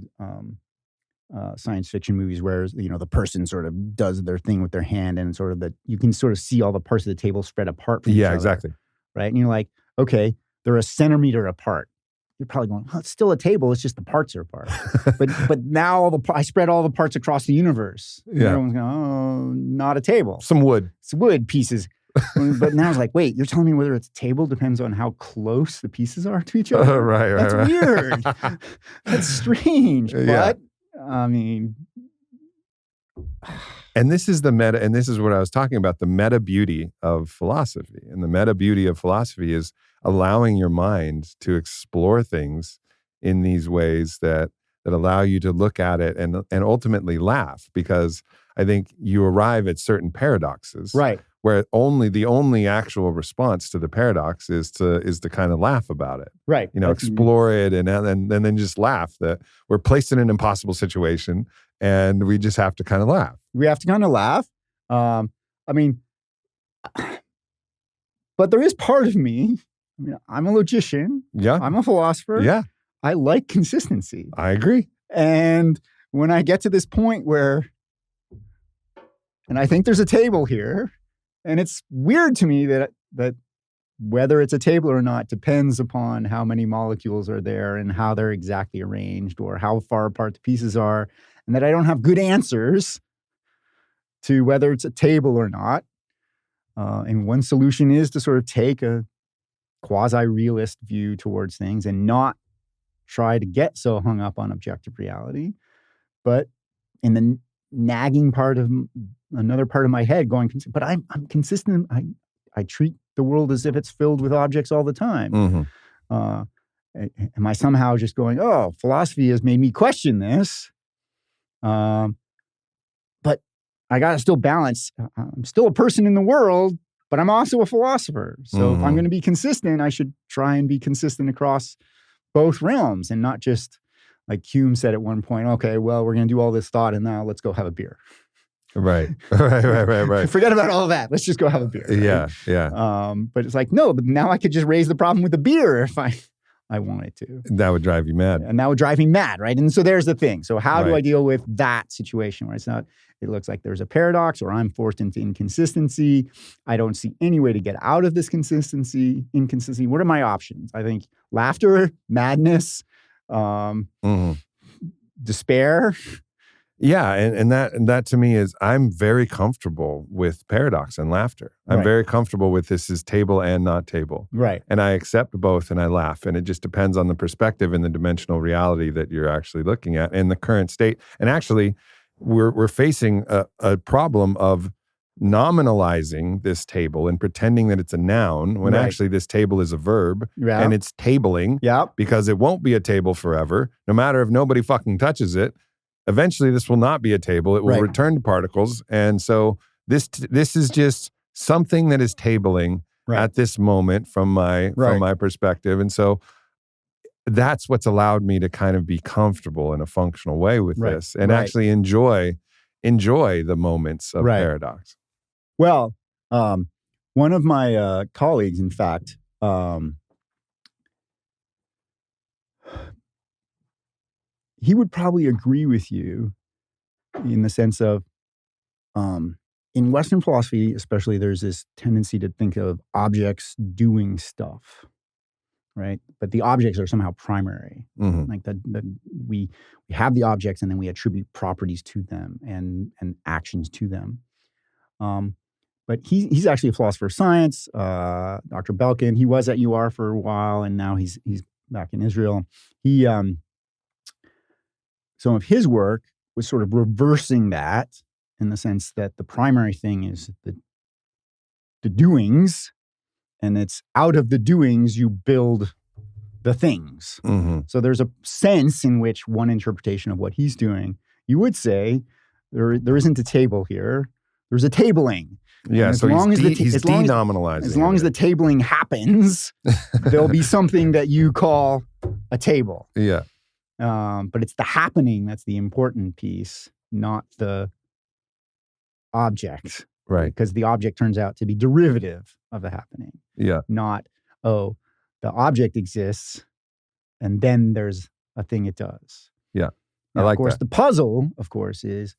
science fiction movies where the person sort of does their thing with their hand, and sort of you can sort of see all the parts of the table spread apart from each other. Exactly. Right. And you're like, okay, they're a centimeter apart. You're probably going, oh, it's still a table. It's just the parts are apart. but now I spread all the parts across the universe. And everyone's going, oh, not a table. Some wood. It's wood pieces. But now it's like, wait, you're telling me whether it's a table depends on how close the pieces are to each other? Right. That's weird. That's strange. But, I mean... And this is and this is what I was talking about, the meta beauty of philosophy. And the meta beauty of philosophy is allowing your mind to explore things in these ways that allow you to look at it and ultimately laugh, because I think you arrive at certain paradoxes. Right. Where the only actual response to the paradox is to kind of laugh about it. Right. Explore it and then just laugh that we're placed in an impossible situation and we just have to kind of laugh. We have to kind of laugh. I mean, but there is part of me. I mean, I'm a logician. Yeah. I'm a philosopher. Yeah. I like consistency. I agree. And when I get to this point and I think there's a table here, and it's weird to me that whether it's a table or not depends upon how many molecules are there and how they're exactly arranged or how far apart the pieces are, and that I don't have good answers to whether it's a table or not. And one solution is to sort of take a quasi-realist view towards things and not try to get so hung up on objective reality. But in the nagging part of another part of my head going, but I'm consistent. I treat the world as if it's filled with objects all the time. Mm-hmm. Am I somehow just going, oh, philosophy has made me question this? But I got to still balance. I'm still a person in the world, but I'm also a philosopher. So if I'm going to be consistent, I should try and be consistent across both realms and not just, like Hume said at one point, okay, well, we're going to do all this thought and now let's go have a beer. Right. Forget about all of that. Let's just go have a beer. Right? Yeah. But it's like, no, but now I could just raise the problem with the beer if I wanted to. That would drive you mad. And that would drive me mad, right? And so there's the thing. So how do I deal with that situation where it looks like there's a paradox or I'm forced into inconsistency. I don't see any way to get out of this inconsistency. What are my options? I think laughter, madness, despair. Yeah, and that to me is, I'm very comfortable with paradox and laughter. I'm very comfortable with this is table and not table. Right. And I accept both and I laugh. And it just depends on the perspective and the dimensional reality that you're actually looking at and the current state. And actually, we're facing a problem of nominalizing this table and pretending that it's a noun when actually this table is a verb and it's tabling because it won't be a table forever, no matter if nobody fucking touches it. Eventually, this will not be a table. It will return to particles. And so this is just something that is tabling at this moment from my perspective. And so that's what's allowed me to kind of be comfortable in a functional way with this and actually enjoy the moments of paradox. Well, one of my colleagues, in fact, he would probably agree with you in the sense of, in Western philosophy, especially, there's this tendency to think of objects doing stuff, right? But the objects are somehow primary, like that we have the objects and then we attribute properties to them and actions to them. But he's actually a philosopher of science, Dr. Belkin. He was at UR for a while, and now he's back in Israel. Some of his work was sort of reversing that in the sense that the primary thing is the doings, and it's out of the doings you build the things. So there's a sense in which one interpretation of what he's doing, you would say, there isn't a table here, there's a tabling. Yeah, And so he's as long denominalizing. as long as the tabling happens, there'll be something that you call a table. Yeah. But it's the happening that's the important piece, not the object. Right. Because the object turns out to be derivative of the happening. Yeah. Not, the object exists and then there's a thing it does. Yeah. Now, I like of course, that. the puzzle, of course, is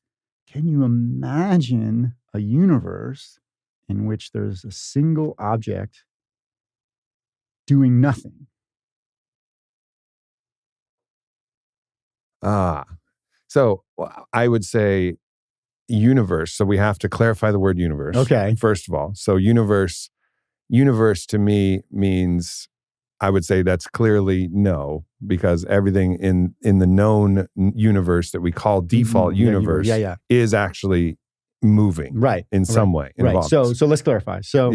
can you imagine a universe in which there's a single object doing nothing? So I would say universe. So we have to clarify the word universe. Okay. First of all. So universe to me means, I would say that's clearly no, because everything in the known universe that we call default universe is actually moving in some way. Right. So let's clarify. So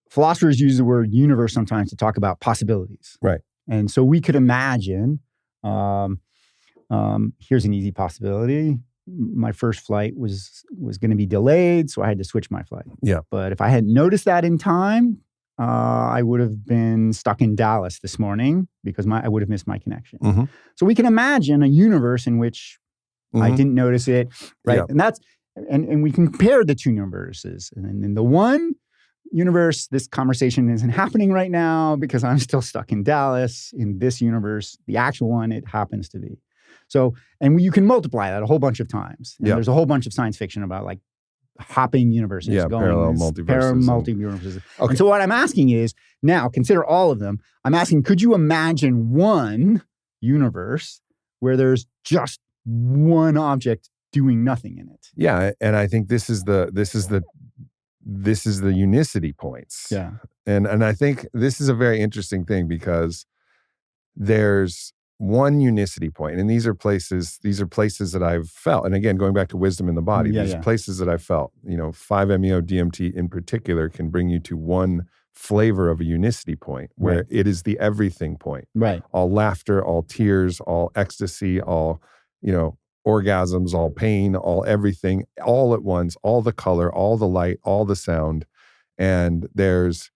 philosophers use the word universe sometimes to talk about possibilities. Right. And so we could imagine, here's an easy possibility. My first flight was going to be delayed, so I had to switch my flight. Yeah. But if I hadn't noticed that in time, I would have been stuck in Dallas this morning because I would have missed my connection. Mm-hmm. So we can imagine a universe in which I didn't notice it, right? Yeah. And that's and we can compare the two universes. And in the one universe, this conversation isn't happening right now because I'm still stuck in Dallas. In this universe, the actual one, it happens to be. So, and you can multiply that a whole bunch of times. And there's a whole bunch of science fiction about like hopping universes, parallel multiverses. Okay. And so what I'm asking is, now consider all of them. I'm asking, could you imagine one universe where there's just one object doing nothing in it? Yeah, and I think this is the unicity points. Yeah. And I think this is a very interesting thing because there's one unicity point, and these are places that I've felt. And again, going back to wisdom in the body, these are places that I've felt. 5-MeO DMT in particular can bring you to one flavor of a unicity point where it is the everything point. Right. All laughter, all tears, all ecstasy, all, orgasms, all pain, all everything, all at once, all the color, all the light, all the sound. And there's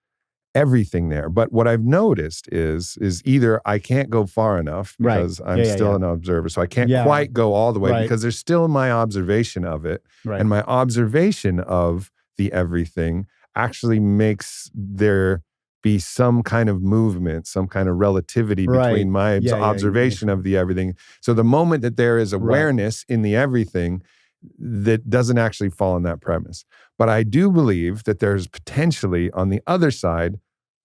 everything there. But what I've noticed is either I can't go far enough because I'm still an observer. So I can't quite go all the way because there's still my observation of it. Right. And my observation of the everything actually makes there be some kind of movement, some kind of relativity between my observation of the everything. So the moment that there is awareness in the everything, that doesn't actually fall on that premise. But I do believe that there's potentially on the other side,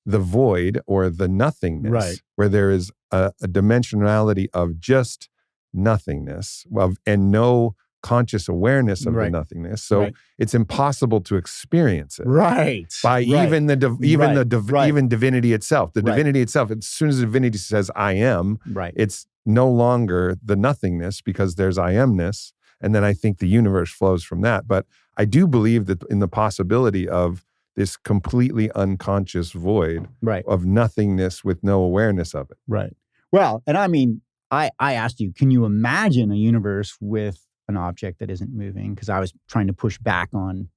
the void or the nothingness, where there is a dimensionality of just nothingness and no conscious awareness of the nothingness. So it's impossible to experience it. By even divinity itself. The divinity itself, as soon as divinity says I am, it's no longer the nothingness because there's I amness. And then I think the universe flows from that. But I do believe that in the possibility of this completely unconscious void of nothingness with no awareness of it. Right. Well, and I mean, I asked you, can you imagine a universe with an object that isn't moving? Because I was trying to push back on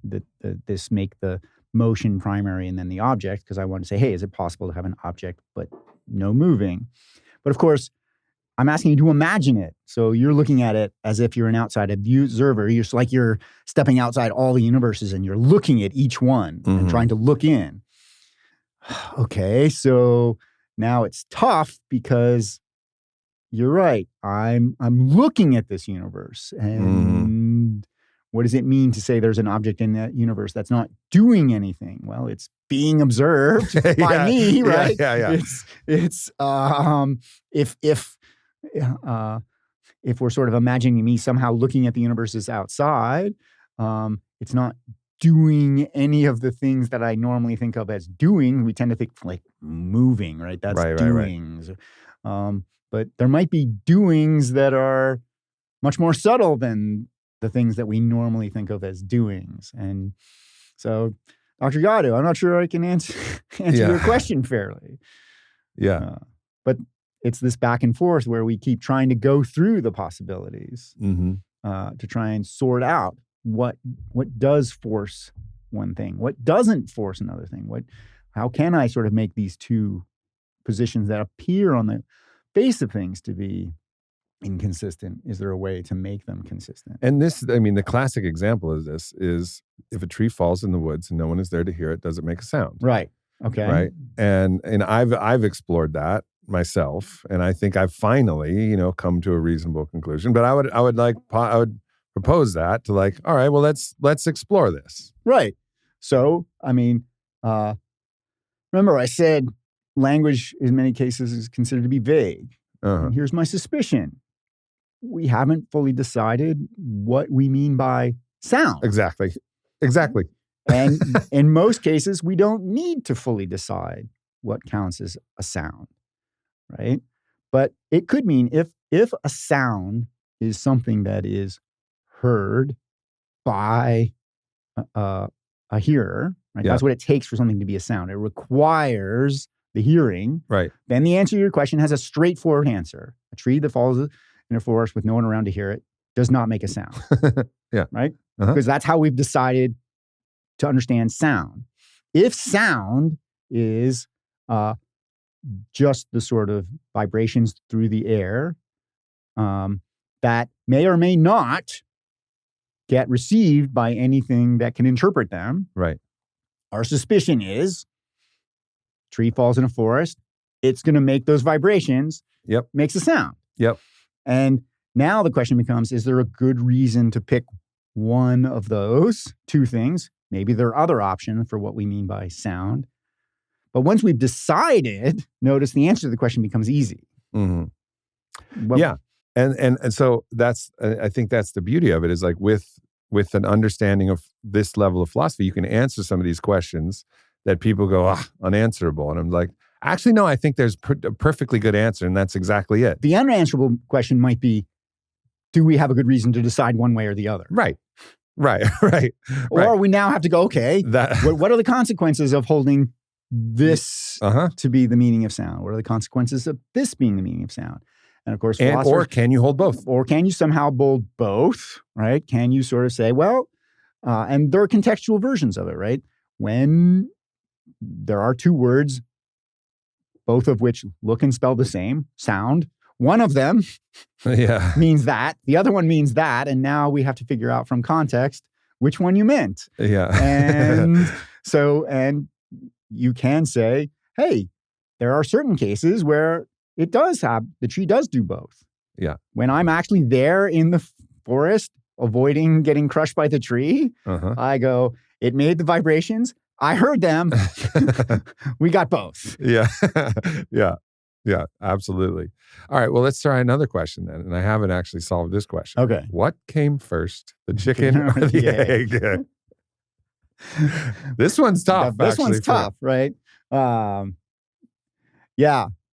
this make the motion primary and then the object, because I wanted to say, hey, is it possible to have an object but no moving? But of course, I'm asking you to imagine it. So you're looking at it as if you're an outside observer. You're like you're stepping outside all the universes and you're looking at each one and trying to look in. Okay, so now it's tough because you're right. I'm looking at this universe, and what does it mean to say there's an object in that universe that's not doing anything? Well, it's being observed by me, right? It's if we're sort of imagining me somehow looking at the universes outside, it's not doing any of the things that I normally think of as doing. We tend to think like moving, right? That's doings. But there might be doings that are much more subtle than the things that we normally think of as doings. And so, Dr. Goddu, I'm not sure I can answer your question fairly. But it's this back and forth where we keep trying to go through the possibilities to try and sort out what does force one thing, what doesn't force another thing, how can I sort of make these two positions that appear on the face of things to be inconsistent? Is there a way to make them consistent? And this, I mean, the classic example of this is if a tree falls in the woods and no one is there to hear it, does it make a sound? Right. Okay. Right. And I've explored that myself, and I think I've finally, come to a reasonable conclusion. But I would propose that to like, all right, well, let's explore this. Right. So, I mean, remember I said language in many cases is considered to be vague. And here's my suspicion. We haven't fully decided what we mean by sound. Exactly. And in most cases, we don't need to fully decide what counts as a sound, right? But it could mean if a sound is something that is heard by a hearer, right? Yeah. That's what it takes for something to be a sound. It requires the hearing. Right. Then the answer to your question has a straightforward answer. A tree that falls in a forest with no one around to hear it does not make a sound. Yeah. Right? Because that's how we've decided to understand sound. If sound is just the sort of vibrations through the air that may or may not get received by anything that can interpret them. Right. Our suspicion is tree falls in a forest, it's going to make those vibrations. Yep. Makes a sound. Yep. And now the question becomes, is there a good reason to pick one of those two things? Maybe there are other options for what we mean by sound. But once we've decided, notice the answer to the question becomes easy. Mm-hmm. Yeah. And so I think that's the beauty of it, is like with an understanding of this level of philosophy, you can answer some of these questions that people go, unanswerable. And I'm like, actually, no, I think there's a perfectly good answer, and that's exactly it. The unanswerable question might be, do we have a good reason to decide one way or the other? Right. Or we now have to go, okay, what are the consequences of holding this to be the meaning of sound? What are the consequences of this being the meaning of sound? And of course, or can you hold both? Or can you somehow hold both, right? Can you sort of say, well, and there are contextual versions of it, right? When there are two words, both of which look and spell the same, sound, one of them means that, the other one means that, and now we have to figure out from context which one you meant. Yeah. And and you can say, hey, there are certain cases where the tree does do both. Yeah. When I'm actually there in the forest, avoiding getting crushed by the tree, I go, it made the vibrations. I heard them. We got both. Yeah. Yeah, absolutely. All right. Well, let's try another question then. And I haven't actually solved this question. Okay. What came first, the chicken or the egg? This one's tough. This one's tough, right? Yeah.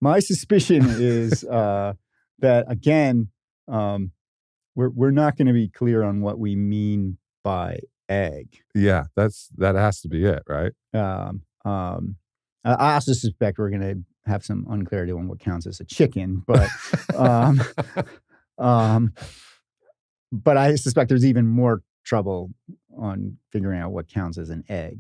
My suspicion is that, again, we're not going to be clear on what we mean by egg. Yeah, that has to be it, right? I also suspect we're going to have some unclarity on what counts as a chicken, but but I suspect there's even more trouble on figuring out what counts as an egg.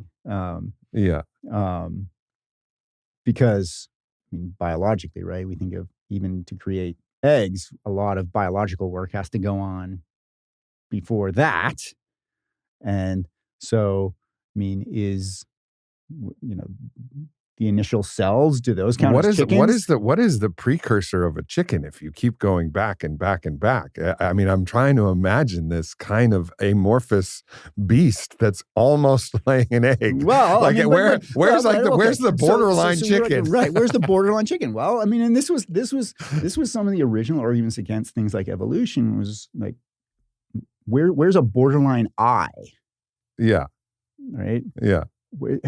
Because I mean, biologically, right? We think of even to create eggs, a lot of biological work has to go on before that. And so, I mean, the initial cells, do those count as chickens? What is the precursor of a chicken if you keep going back and back and back? I mean, I'm trying to imagine this kind of amorphous beast that's almost laying an egg. Well, like where's the borderline chicken? Right, where's the borderline chicken? Well, I mean, and this was some of the original arguments against things like evolution, was like, where's a borderline eye? Yeah. Right? Yeah.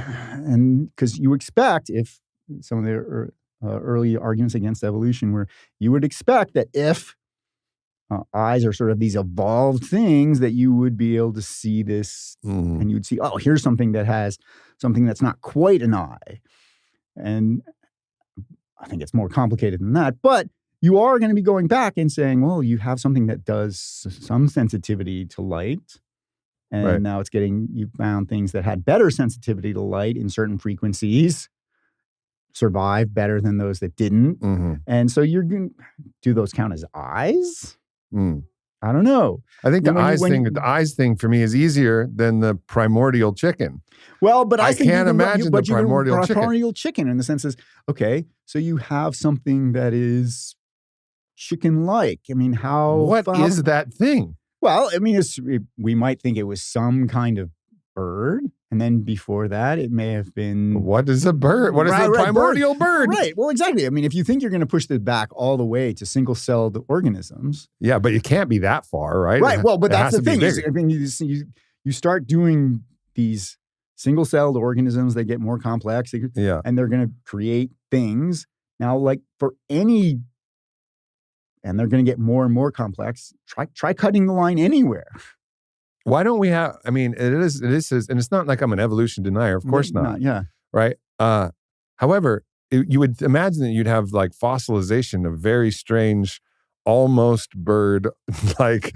And because you expect, if some of the early arguments against evolution were, you would expect that if eyes are sort of these evolved things, that you would be able to see this and you would see, oh, here's something that has something that's not quite an eye. And I think it's more complicated than that. But you are going to be going back and saying, well, you have something that does some sensitivity to light. And Right. now you found things that had better sensitivity to light in certain frequencies survive better than those that didn't. Mhm. And so do those count as eyes? Mm. I don't know. I think the When you- eyes when thing, you- the eyes thing for me is easier than the primordial chicken. Well, but I think can't imagine the primordial chicken. Primordial chicken in the sense is, okay, so you have something that is chicken-like. I mean, What is that thing? Well, I mean, we might think it was some kind of bird. And then before that, it may have been... What is a bird? What is a primordial bird? Right. Well, exactly. I mean, if you think you're going to push this back all the way to single-celled organisms... Yeah, but you can't be that far, right? Right. Well, but that's the thing. Bigger. I mean, you start doing these single-celled organisms, they get more complex, Yeah. and they're going to create things. Now, like for any... And they're going to get more and more complex. Try cutting the line anywhere. Why don't we have, I mean, it is, and it's not like I'm an evolution denier. Of course not. Yeah. Right. However, you would imagine that you'd have like fossilization of very strange, almost bird like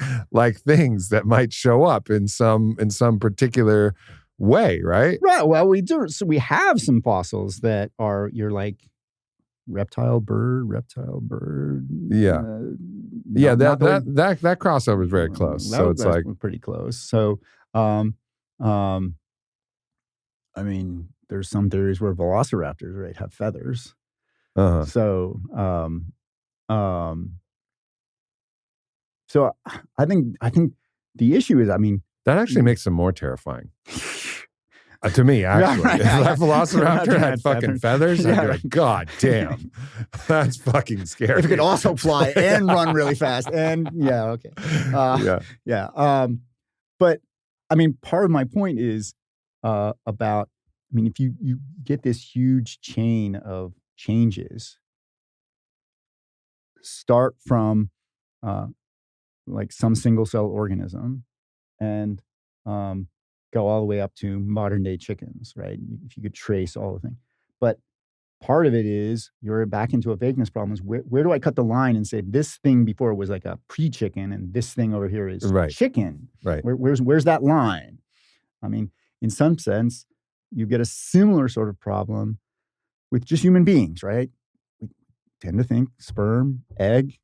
things that might show up in some particular way, right? Right. Well, we do. So we have some fossils that you're like reptile bird. Yeah. That crossover is very close. That's pretty close. So, I mean, there's some theories where velociraptors, right, have feathers. Uh-huh. So, so I think the issue is, I mean, that actually makes them more terrifying. To me, actually. Right. If that velociraptor had Had fucking feathers, I'd be like, God damn, that's fucking scary. if it could also fly and run really fast. And okay. Yeah. But I mean, part of my point is about, I mean, if you get this huge chain of changes, start from like some single cell organism and go all the way up to modern day chickens, right? If you could trace all the things. But part of it is you're back into a vagueness problem is where do I cut the line and say this thing before was like a pre-chicken and this thing over here is chicken? Right. Where's that line? I mean, in some sense, you get a similar sort of problem with just human beings, right? We tend to think sperm, egg,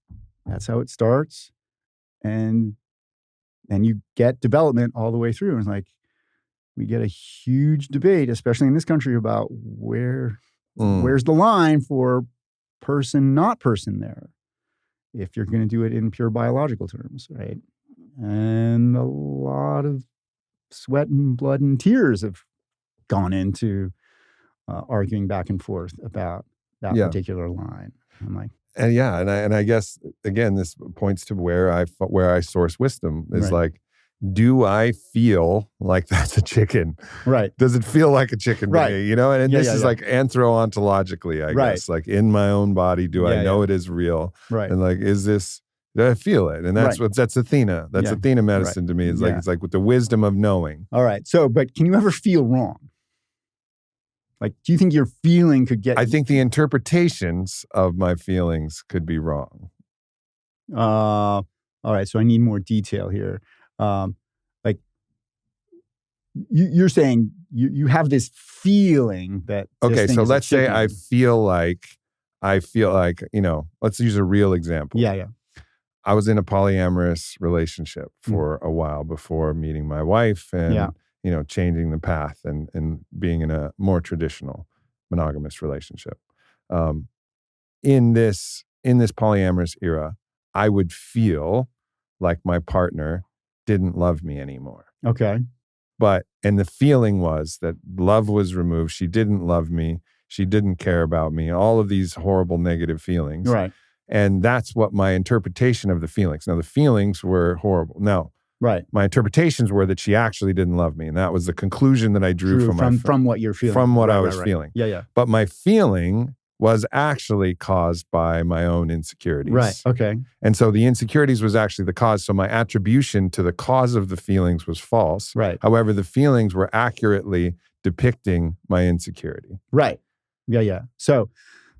that's how it starts. And you get development all the way through. And it's like, we get a huge debate, especially in this country, about where's the line for person, not person there, if you're going to do it in pure biological terms, right? And a lot of sweat and blood and tears have gone into arguing back and forth about that particular line. I'm like, and I guess again, this points to where I source wisdom is like, do I feel like that's a chicken? Right. Does it feel like a chicken to me? You know, and this is like anthro-ontologically, I guess, like in my own body, do I know it is real? Right. And like, do I feel it? And that's Athena. That's Athena medicine to me. It's like with the wisdom of knowing. All right. So, but can you ever feel wrong? Like, do you think your feeling could get... I think the interpretations of my feelings could be wrong. All right. So I need more detail here. Like you're saying you have this feeling that okay, so let's say I feel like, you know, let's use a real example. Yeah. I was in a polyamorous relationship for a while before meeting my wife and you know, changing the path and being in a more traditional monogamous relationship. In this polyamorous era, I would feel like my partner didn't love me anymore. Okay. And the feeling was that love was removed. She didn't love me. She didn't care about me. All of these horrible negative feelings. Right. And that's what my interpretation of the feelings. Now, the feelings were horrible. Now, my interpretations were that she actually didn't love me. And that was the conclusion that I drew from what you're feeling. From what I was feeling. Yeah. But my feeling was actually caused by my own insecurities. Right. Okay. And so the insecurities was actually the cause. So my attribution to the cause of the feelings was false. Right. However, the feelings were accurately depicting my insecurity. Right. Yeah. So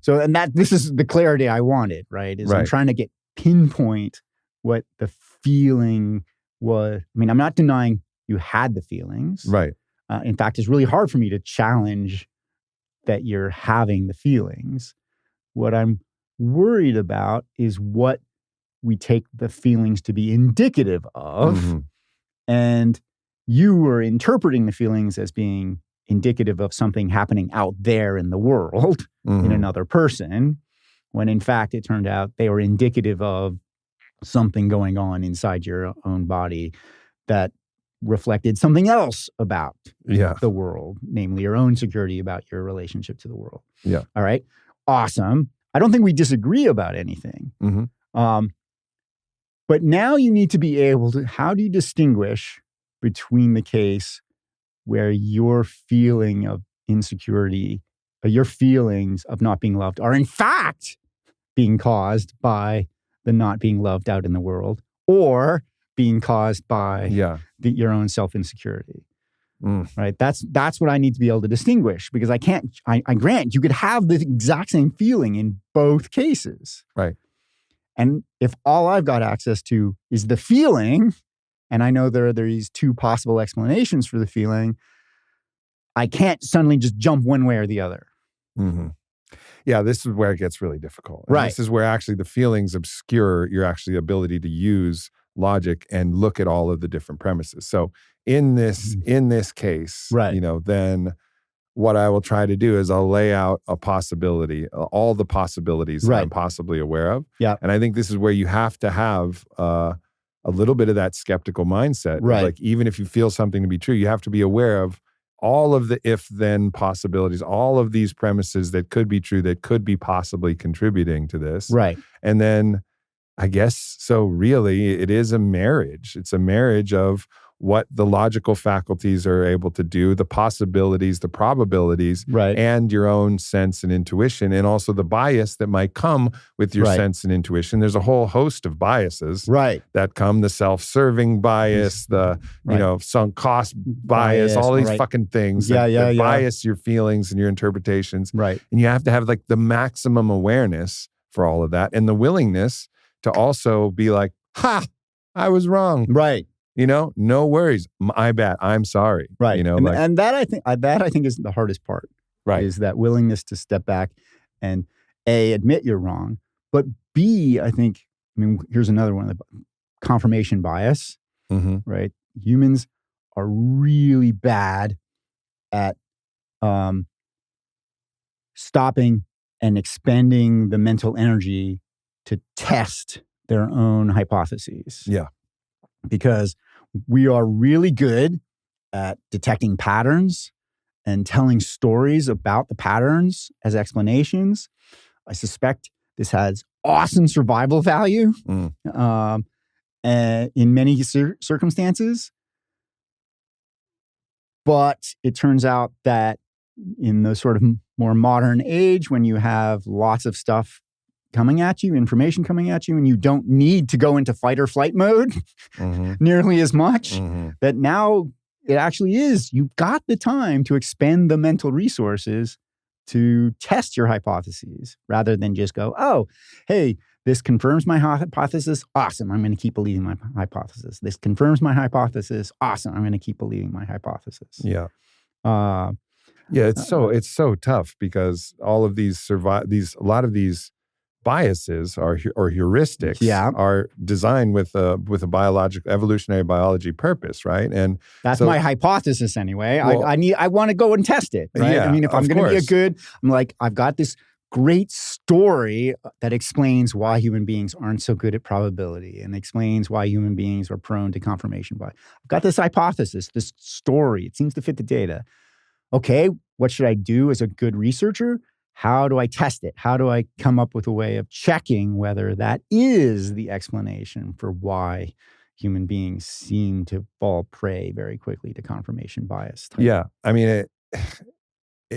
and this is the clarity I wanted, right? I'm trying to pinpoint what the feeling was. I mean, I'm not denying you had the feelings. Right. In fact, it's really hard for me to challenge that you're having the feelings. What I'm worried about is what we take the feelings to be indicative of. Mm-hmm. And you were interpreting the feelings as being indicative of something happening out there in the world in another person, when in fact it turned out they were indicative of something going on inside your own body that reflected something else about the world, namely your own security about your relationship to the world. Yeah. All right. Awesome. I don't think we disagree about anything. But now you need to be able to, how do you distinguish between the case where your feeling of insecurity, your feelings of not being loved are in fact being caused by the not being loved out in the world, or being caused by your own self-insecurity? Right? That's what I need to be able to distinguish, because I grant you could have the exact same feeling in both cases. Right. And if all I've got access to is the feeling, and I know there are these two possible explanations for the feeling, I can't suddenly just jump one way or the other. Yeah, this is where it gets really difficult. And right. This is where actually the feelings obscure your actually ability to use logic and look at all of the different premises. So in this case, then what I will try to do is I'll lay out a possibility, all the possibilities that I'm possibly aware of. Yeah. And I think this is where you have to have a little bit of that skeptical mindset. Right. Like, even if you feel something to be true, you have to be aware of all of the if-then possibilities, all of these premises that could be true, that could be possibly contributing to this. Right. And then I guess, so really it is a marriage. It's a marriage of what the logical faculties are able to do, the possibilities, the probabilities, and your own sense and intuition, and also the bias that might come with your sense and intuition. There's a whole host of biases that come, the self-serving bias, the, sunk cost bias, all these fucking things that bias your feelings and your interpretations. Right. And you have to have like the maximum awareness for all of that, and the willingness to also be like, I was wrong. Right. No worries. My bad. I'm sorry. Right. And that I think is the hardest part. Right. Is that willingness to step back and A, admit you're wrong, but B, here's another one, the confirmation bias. Right. Humans are really bad at stopping and expending the mental energy to test their own hypotheses. Yeah. Because we are really good at detecting patterns and telling stories about the patterns as explanations. I suspect this has awesome survival value in many circumstances. But it turns out that in the sort of more modern age, when you have lots of stuff coming at you, information coming at you, and you don't need to go into fight or flight mode nearly as much, that now it actually is, you've got the time to expend the mental resources to test your hypotheses, rather than just go, oh, hey, this confirms my hypothesis. Awesome. I'm going to keep believing my hypothesis. This confirms my hypothesis. Awesome. I'm going to keep believing my hypothesis. Yeah. It's so tough, because all of these a lot of these biases or heuristics are designed with a biological, evolutionary biology purpose, right? And that's my hypothesis anyway. Well, I want to go and test it, right? Yeah, if I'm going to be I'm like, I've got this great story that explains why human beings aren't so good at probability, and explains why human beings are prone to confirmation bias. I've got this hypothesis, this story. It seems to fit the data. Okay, what should I do as a good researcher? How do I test it? How do I come up with a way of checking whether that is the explanation for why human beings seem to fall prey very quickly to confirmation bias? Yeah.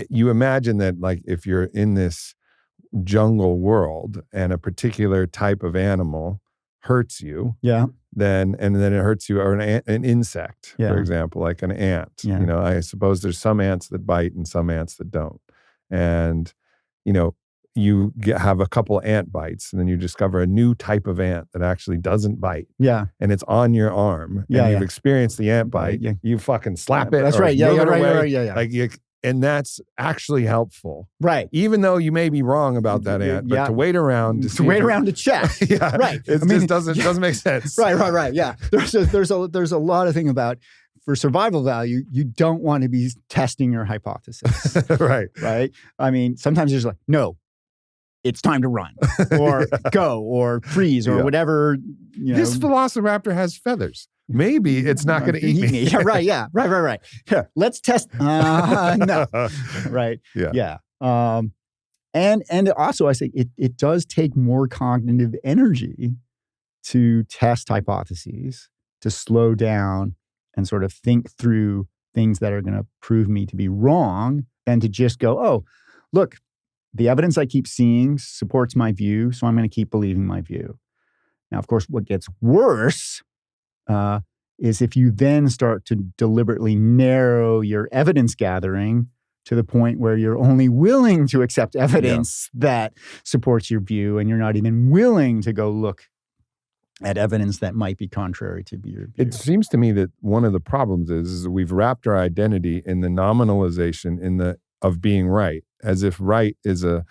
You imagine that, like, if you're in this jungle world and a particular type of animal hurts you, then it hurts you, or an insect, for example, like an ant. I suppose there's some ants that bite and some ants that don't. And have a couple ant bites, and then you discover a new type of ant that actually doesn't bite. Yeah. And it's on your arm. Yeah, and you've experienced the ant bite. Yeah. You fucking slap it. That's or right. Yeah, move yeah, it right, away. right, yeah. Like and that's actually helpful. Right. Even though you may be wrong about that ant, but to wait around to check. Yeah. Right. It just doesn't make sense. Right. Yeah. There's a lot of thing about, for survival value, you don't want to be testing your hypothesis. Right. Right. I mean, sometimes you're just like, no, it's time to run or go or freeze or whatever. This velociraptor has feathers. Maybe it's not going to eat me. Yeah, right. Yeah. Right. Here, let's test. No. Right. Yeah. And also I say it does take more cognitive energy to test hypotheses, to slow down and sort of think through things that are going to prove me to be wrong, than to just go, oh, look, the evidence I keep seeing supports my view, so I'm going to keep believing my view. Now, of course, what gets worse is if you then start to deliberately narrow your evidence gathering to the point where you're only willing to accept evidence that supports your view, and you're not even willing to go look at evidence that might be contrary to your view. It seems to me that one of the problems is we've wrapped our identity in the nominalization of being right, as if right is a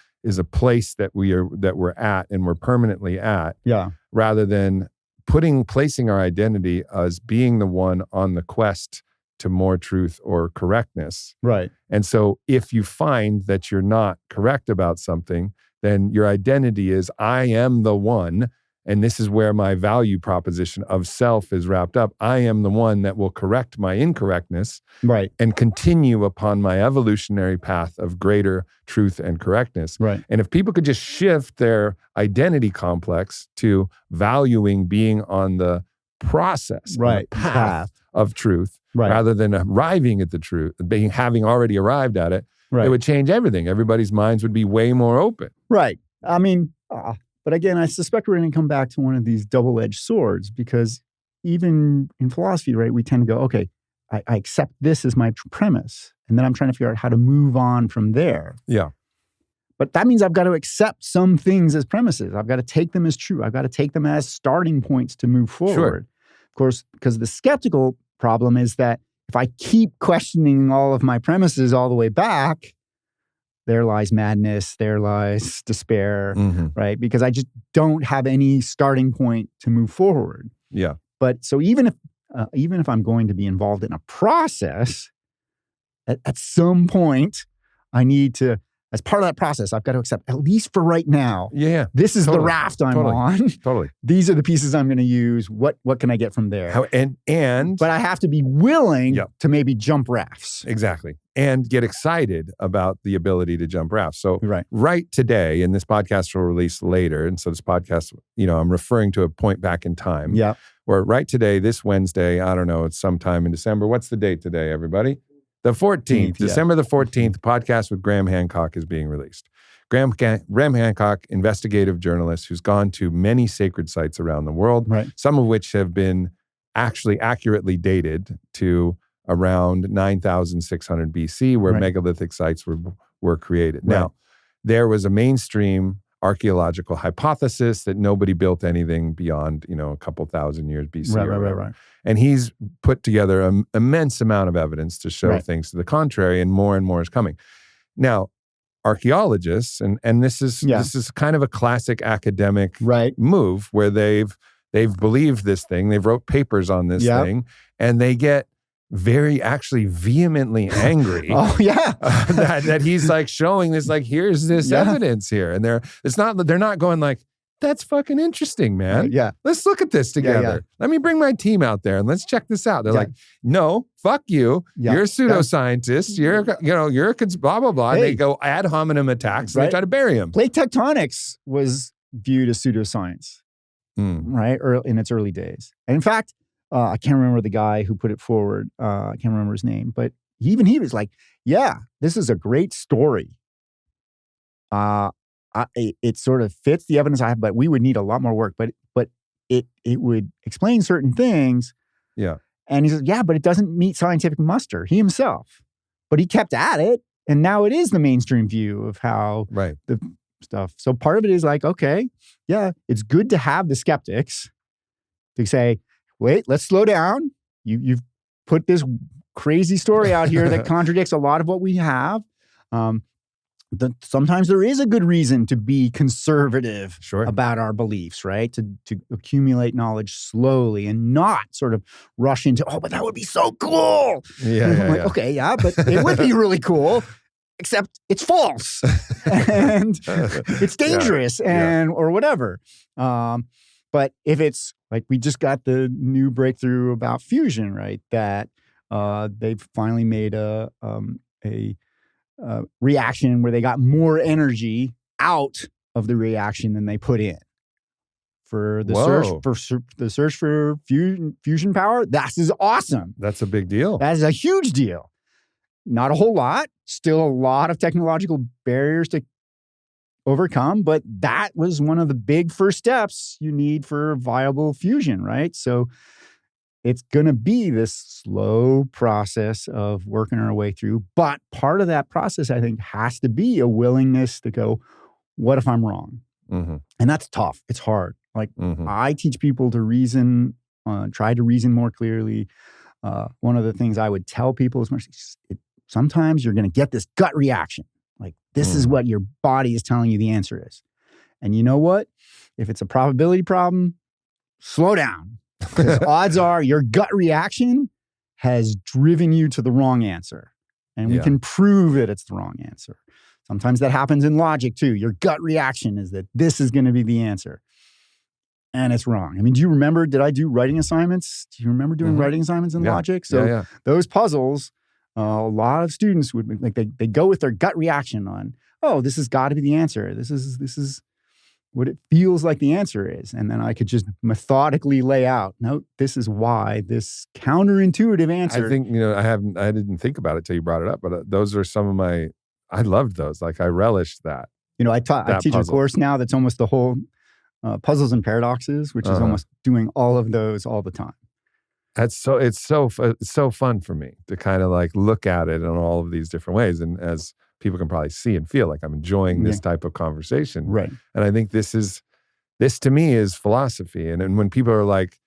place that we're at and we're permanently at. Yeah. Rather than placing our identity as being the one on the quest to more truth or correctness. Right. And so if you find that you're not correct about something, then your identity is, I am the one, and this is where my value proposition of self is wrapped up. I am the one that will correct my incorrectness, right, and continue upon my evolutionary path of greater truth and correctness. Right. And if people could just shift their identity complex to valuing being on the process, right, on the path of truth, right, rather than arriving at the truth, having already arrived at it, right, it would change everything. Everybody's minds would be way more open. Right. I mean, but again, I suspect we're going to come back to one of these double-edged swords, because even in philosophy, right, we tend to go, okay, I accept this as my premise, and then I'm trying to figure out how to move on from there. Yeah. But that means I've got to accept some things as premises. I've got to take them as true. I've got to take them as starting points to move forward. Sure. Of course, because the skeptical problem is that if I keep questioning all of my premises all the way back, there lies madness, there lies despair, right? Because I just don't have any starting point to move forward. Yeah. But so even if I'm going to be involved in a process, at some point, I need to, as part of that process, I've got to accept, at least for right now, this is the raft I'm on. Totally. These are the pieces I'm going to use. What can I get from there? But I have to be willing to maybe jump rafts. Exactly. And get excited about the ability to jump rafts. So right today, and this podcast will release later, and so this podcast, I'm referring to a point back in time. Yeah. Where right today, this Wednesday, I don't know, it's sometime in December. What's the date today, everybody? The 14th, December the 14th, podcast with Graham Hancock is being released. Graham Hancock, investigative journalist who's gone to many sacred sites around the world, some of which have been actually accurately dated to around 9,600 BC, where megalithic sites were created. Right. Now, there was a mainstream archaeological hypothesis that nobody built anything beyond, a couple thousand years BC. Right. And he's put together an immense amount of evidence to show things to the contrary, and more is coming. Now, archaeologists, and this is kind of a classic academic move where they've believed this thing, they've wrote papers on this thing, and they get very actually vehemently angry. that he's like showing this, like, here's this evidence here. And they're not going like, that's fucking interesting, man. Let's look at this together. Let me bring my team out there and let's check this out. They're like, no, fuck you. You're a pseudoscientist. You're blah, blah, blah. Hey. And they go ad hominem attacks and they try to bury him. Plate tectonics was viewed as pseudoscience, right? In its early days. And in fact, I can't remember the guy who put it forward. I can't remember his name, but even he was like, this is a great story. It sort of fits the evidence I have, but we would need a lot more work. But it would explain certain things. Yeah. And he says, but it doesn't meet scientific muster, he himself. But he kept at it, and now it is the mainstream view of how the stuff. So part of it is like, okay, yeah, it's good to have the skeptics to say, wait, let's slow down. You've put this crazy story out here that contradicts a lot of what we have. Sometimes there is a good reason to be conservative about our beliefs, right? To accumulate knowledge slowly and not sort of rush into, oh, but that would be so cool. Okay, yeah, but it would be really cool, except it's false and it's dangerous or whatever. But if it's like we just got the new breakthrough about fusion, right? That they've finally made a reaction where they got more energy out of the reaction than they put in. For the search for fusion power, that is awesome. That's a big deal. That is a huge deal. Not a whole lot. Still a lot of technological barriers to overcome, but that was one of the big first steps you need for viable fusion, right? So it's going to be this slow process of working our way through. But part of that process, I think, has to be a willingness to go, what if I'm wrong? Mm-hmm. And that's tough. It's hard. Like I teach people to reason, try to reason more clearly. One of the things I would tell people is sometimes you're going to get this gut reaction. Like this is what your body is telling you the answer is. And you know what? If it's a probability problem, slow down. Because odds are your gut reaction has driven you to the wrong answer. And we can prove that it's the wrong answer. Sometimes that happens in logic too. Your gut reaction is that this is going to be the answer. And it's wrong. I mean, do you remember, did I do writing assignments? Do you remember doing writing assignments in logic? So those puzzles, a lot of students would, like they go with their gut reaction on, oh, this has got to be the answer. This is what it feels like the answer is. And then I could just methodically lay out, no, this is why this counterintuitive answer. I think, I didn't think about it till you brought it up, but those are some of I loved those. Like I relished that. I teach puzzle. A course now that's almost the whole puzzles and paradoxes, which is almost doing all of those all the time. It's so fun for me to kind of like look at it in all of these different ways. And as people can probably see and feel, like I'm enjoying this type of conversation. Right. And I think this to me is philosophy. And when people are like,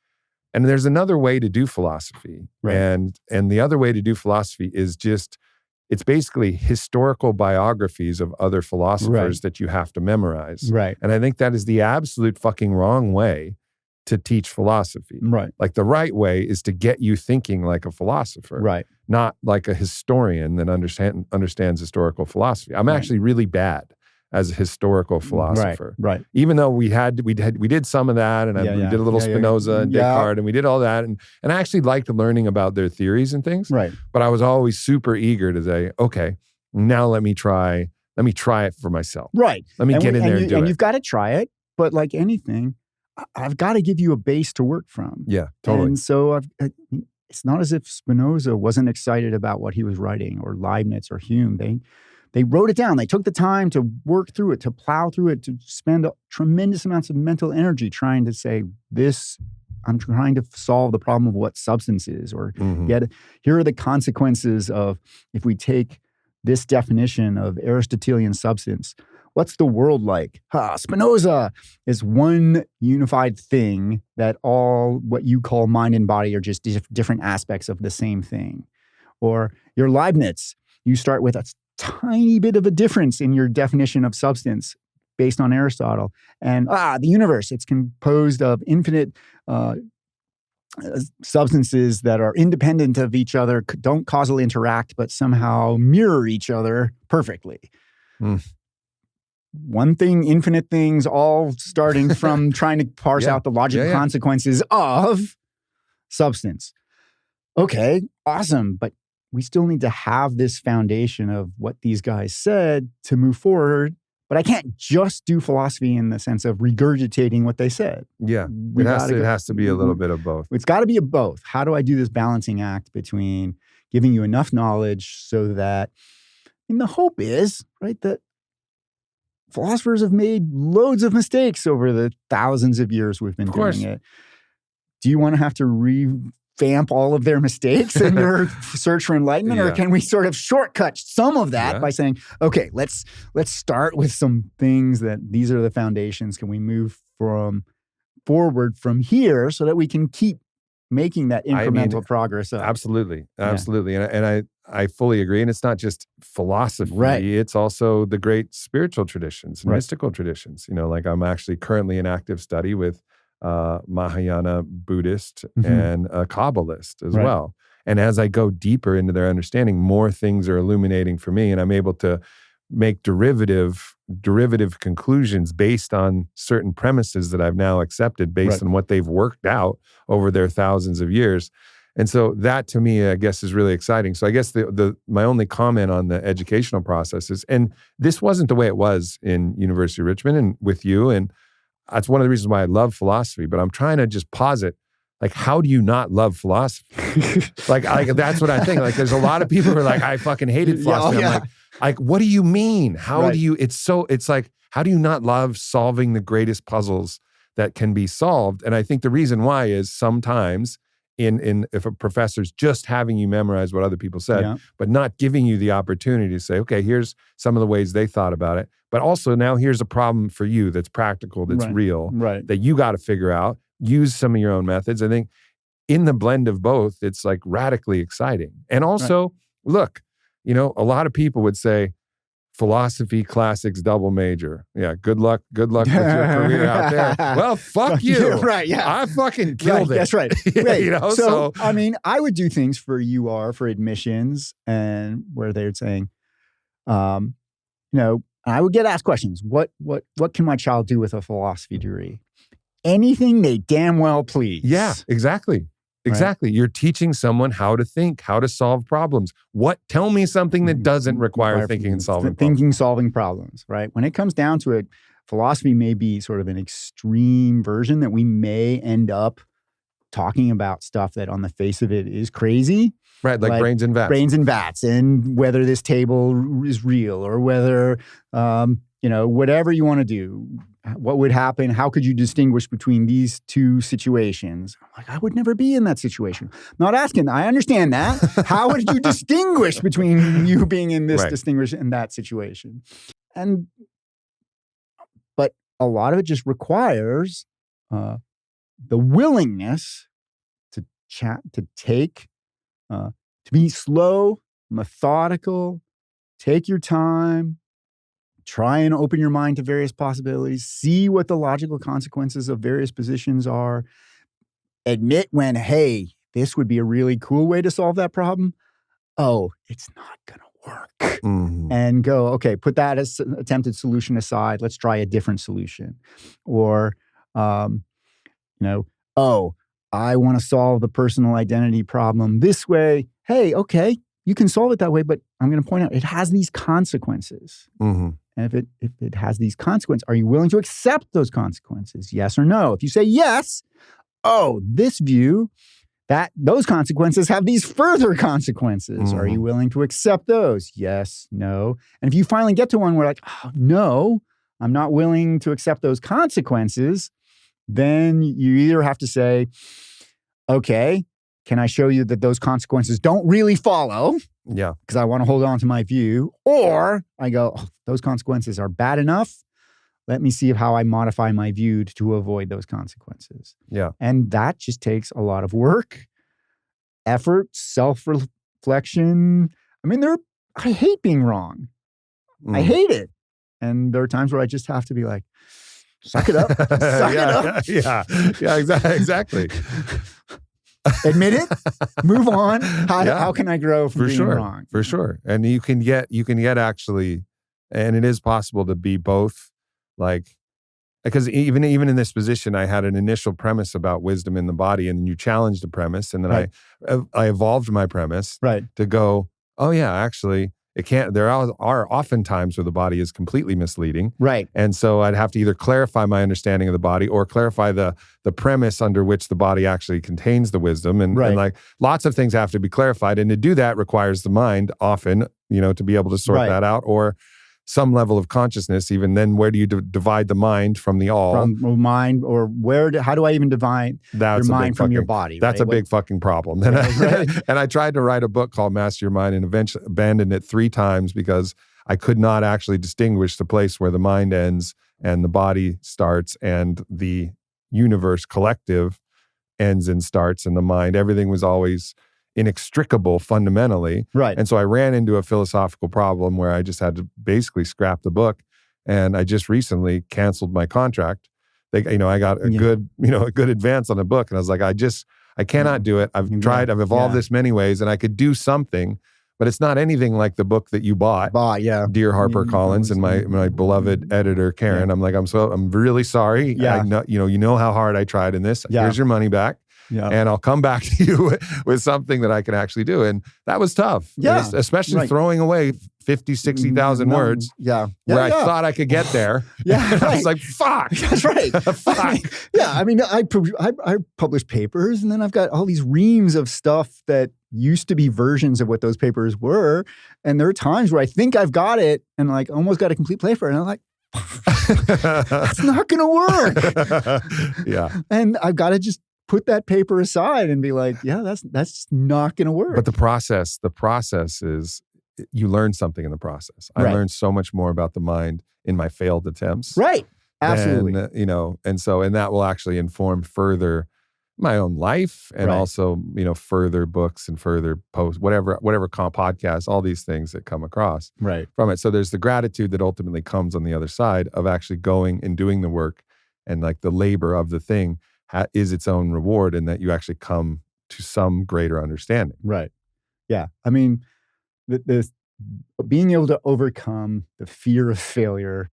and there's another way to do philosophy. Right. And the other way to do philosophy is just, it's basically historical biographies of other philosophers that you have to memorize. Right. And I think that is the absolute fucking wrong way to teach philosophy. Right. Like the right way is to get you thinking like a philosopher. Right. Not like a historian that understands historical philosophy. I'm actually really bad as a historical philosopher. Right. Even though we did some of that, and we did a little Spinoza and Descartes, and we did all that, and I actually liked learning about their theories and things. Right. But I was always super eager to say, okay, now let me try it for myself. Right. Let me get in there and do it. And you've got to try it, but like anything, I've got to give you a base to work from. Yeah, totally. And so it's not as if Spinoza wasn't excited about what he was writing, or Leibniz or Hume. They wrote it down. They took the time to work through it, to plow through it, to spend tremendous amounts of mental energy trying to say, I'm trying to solve the problem of what substance is, or here are the consequences of if we take this definition of Aristotelian substance. What's the world like? Spinoza is one unified thing that all what you call mind and body are just different aspects of the same thing. Or your Leibniz, you start with a tiny bit of a difference in your definition of substance based on Aristotle. And the universe, it's composed of infinite substances that are independent of each other, don't causally interact, but somehow mirror each other perfectly. One thing, infinite things, all starting from trying to parse out the logical consequences of substance. Okay, awesome. But we still need to have this foundation of what these guys said to move forward. But I can't just do philosophy in the sense of regurgitating what they said. Yeah, it has to be a little bit of both. It's got to be a both. How do I do this balancing act between giving you enough knowledge so that, and the hope is, right, that philosophers have made loads of mistakes over the thousands of years we've been doing it. Do you want to have to refigure revamp all of their mistakes in their search for enlightenment, or can we sort of shortcut some of that by saying, okay, let's start with some things that these are the foundations. Can we move forward from here so that we can keep making that incremental progress up? Absolutely. And I fully agree. And it's not just philosophy. Right. It's also the great spiritual traditions and mystical traditions. Like I'm actually currently in active study with Mahayana Buddhist and a Kabbalist as well. And as I go deeper into their understanding, more things are illuminating for me, and I'm able to make derivative conclusions based on certain premises that I've now accepted based on what they've worked out over their thousands of years. And so that to me, I guess, is really exciting. So I guess my only comment on the educational process is, and this wasn't the way it was in University of Richmond and with you, and that's one of the reasons why I love philosophy, but I'm trying to just posit, like, how do you not love philosophy? like that's what I think. Like, there's a lot of people who are like, I fucking hated philosophy. I'm like, what do you mean? How do you, it's like, how do you not love solving the greatest puzzles that can be solved? And I think the reason why is sometimes if a professor's just having you memorize what other people said, but not giving you the opportunity to say, okay, here's some of the ways they thought about it. But also now here's a problem for you that's practical, that's real, that you got to figure out, use some of your own methods. I think in the blend of both, it's like radically exciting. And also, look, a lot of people would say, philosophy, classics, double major. Yeah, good luck with your career out there. Well, fuck you. I fucking killed it. That's right. So, I mean, I would do things for for admissions, and where they're saying, I would get asked questions. What can my child do with a philosophy degree? Anything they damn well please. Yeah, exactly. Exactly. Right? You're teaching someone how to think, how to solve problems. Tell me something that doesn't require thinking and solving problems. Solving problems, right? When it comes down to it, philosophy may be sort of an extreme version that we may end up talking about stuff that on the face of it is crazy. Right, like brains and vats. Brains and vats, and whether this table is real or whether, whatever you want to do. What would happen? How could you distinguish between these two situations? I'm like, I would never be in that situation. Not asking. I understand that. How would you distinguish between you being in this distinguished in that situation? But a lot of it just requires the willingness to be slow, methodical, take your time. Try and open your mind to various possibilities. See what the logical consequences of various positions are. Admit when, hey, this would be a really cool way to solve that problem. Oh, it's not going to work. And go, okay, put that as an attempted solution aside. Let's try a different solution. Or, I want to solve the personal identity problem this way. Hey, okay, you can solve it that way, but I'm going to point out it has these consequences. And if it has these consequences, are you willing to accept those consequences? Yes or no? If you say yes, this view, those consequences have these further consequences. Are you willing to accept those? Yes, no. And if you finally get to one where no, I'm not willing to accept those consequences, then you either have to say, okay, can I show you that those consequences don't really follow? Yeah. Because I want to hold on to my view. Or I go, those consequences are bad enough. Let me see how I modify my view to avoid those consequences. Yeah. And that just takes a lot of work, effort, self-reflection. I mean, I hate being wrong. I hate it. And there are times where I just have to be like, suck it up. Suck it up. Yeah, exactly. Admit it, move on. How can I grow from being wrong? For sure. And you can get actually, and it is possible to be both, like, because even in this position, I had an initial premise about wisdom in the body, and you challenged the premise, and then I evolved my premise to go, oh yeah, actually, it can't. There are often times where the body is completely misleading, right? And so I'd have to either clarify my understanding of the body or clarify the premise under which the body actually contains the wisdom, and like lots of things have to be clarified. And to do that requires the mind often, to be able to sort that out, or some level of consciousness, even then, where do you divide the mind from the all? From mind, or how do I even divide your mind from your body? That's a big fucking problem. And I tried to write a book called Master Your Mind and eventually abandoned it 3 times because I could not actually distinguish the place where the mind ends and the body starts and the universe collective ends and starts, and the mind. Everything was always inextricable fundamentally. Right. And so I ran into a philosophical problem where I just had to basically scrap the book. And I just recently canceled my contract. I got a good advance on the book. And I was like, I cannot do it. I've tried, I've evolved this many ways and I could do something, but it's not anything like the book that you bought. Dear Harper Collins and my beloved editor, Karen. I'm like, I'm really sorry. Yeah. I know, you know how hard I tried in this. Yeah. Here's your money back. Yeah. And I'll come back to you with something that I can actually do. And that was tough. Yeah. Especially throwing away 50, 60,000 words. Yeah. Where I thought I could get there. Yeah. I was like, fuck. That's right. Fuck. Yeah. I mean, I publish papers and then I've got all these reams of stuff that used to be versions of what those papers were. And there are times where I think I've got it and like almost got a complete paper. And I'm like, that's not going to work. Yeah. And I've got to just put that paper aside and be like, yeah, that's just not going to work. But the process is you learn something in the process. I learned so much more about the mind in my failed attempts. Right. Absolutely. And that will actually inform further my own life and also, further books and further posts, whatever podcasts, all these things that come across from it. So there's the gratitude that ultimately comes on the other side of actually going and doing the work, and like the labor of the thing is its own reward, and that you actually come to some greater understanding. Right. Yeah. I mean, the being able to overcome the fear of failure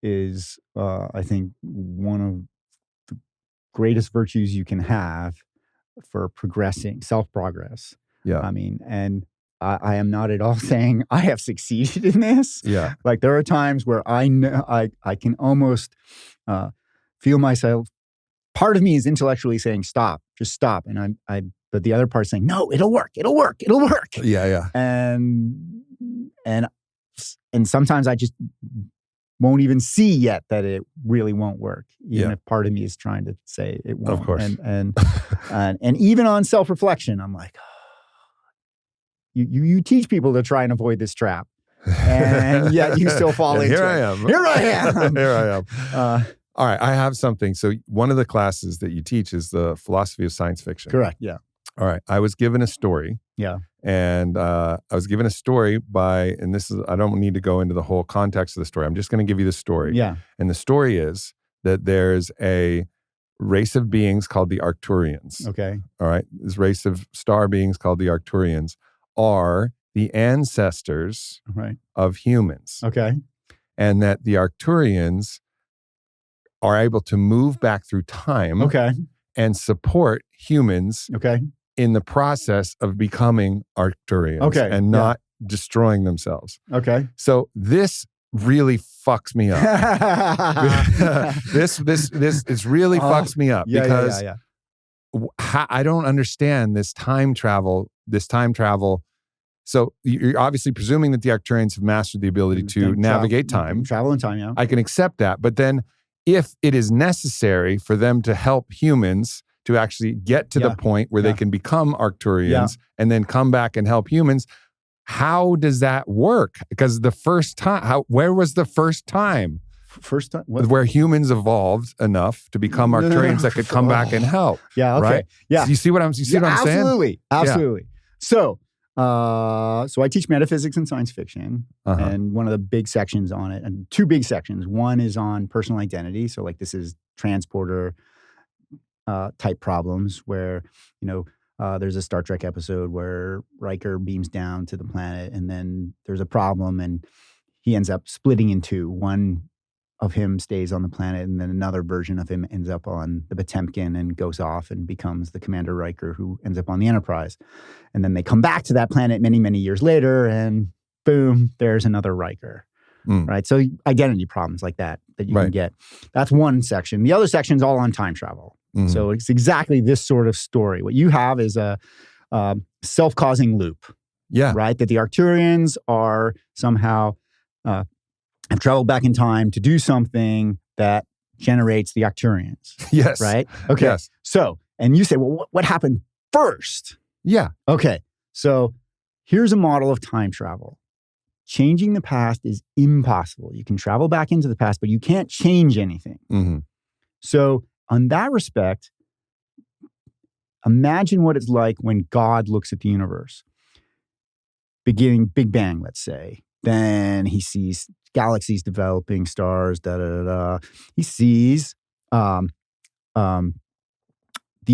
is, I think, one of the greatest virtues you can have for progressing, self-progress. Yeah. I mean, and I am not at all saying I have succeeded in this. Yeah. Like there are times where I know I can almost feel myself. Part of me is intellectually saying, stop, just stop. And but the other part is saying, no, it'll work. Yeah. Yeah. And sometimes I just won't even see yet that it really won't work. Even if part of me is trying to say it won't. Of course. And even on self-reflection, I'm like, you teach people to try and avoid this trap. And yet you still fall into it. Here I am. Here I am. All right, I have something. So one of the classes that you teach is the philosophy of science fiction. Correct, yeah. All right, I was given a story. Yeah. And I was given a story and I don't need to go into the whole context of the story. I'm just going to give you the story. Yeah. And the story is that there's a race of beings called the Arcturians. Okay. All right, this race of star beings called the Arcturians are the ancestors of humans. Okay. And that the Arcturians are able to move back through time and support humans in the process of becoming Arcturians and not destroying themselves. Okay. So this really fucks me up. this really fucks me up because I don't understand this time travel. So you're obviously presuming that the Arcturians have mastered the ability to navigate time. Travel in time, yeah. I can accept that. But then if it is necessary for them to help humans to actually get to the point where they can become Arcturians and then come back and help humans, how does that work? Because the first time, where was the first time? First time? Where humans evolved enough to become Arcturians that could come back and help. Yeah, okay. Right? Yeah. So you see what I'm saying? Absolutely. Yeah. So I teach metaphysics and science fiction, and one of the big sections on it, and 2 big sections. One is on personal identity. So like this is transporter type problems where, there's a Star Trek episode where Riker beams down to the planet and then there's a problem and he ends up splitting in 2. One of him stays on the planet and then another version of him ends up on the Potemkin and goes off and becomes the Commander Riker who ends up on the Enterprise. And then they come back to that planet many, many years later and boom, there's another Riker. Right? So identity problems like that you can get. That's one section. The other section is all on time travel. So it's exactly this sort of story. What you have is a self-causing loop. Yeah. Right? That the Arcturians are somehow I've traveled back in time to do something that generates the Arcturians. Yes. Right? Okay. Yes. So, and you say, well, what happened first? Yeah. Okay. So here's a model of time travel. Changing the past is impossible. You can travel back into the past, but you can't change anything. Mm-hmm. So on that respect, imagine what it's like when God looks at the universe. Beginning Big Bang, let's say. Then he sees galaxies developing, stars, He sees the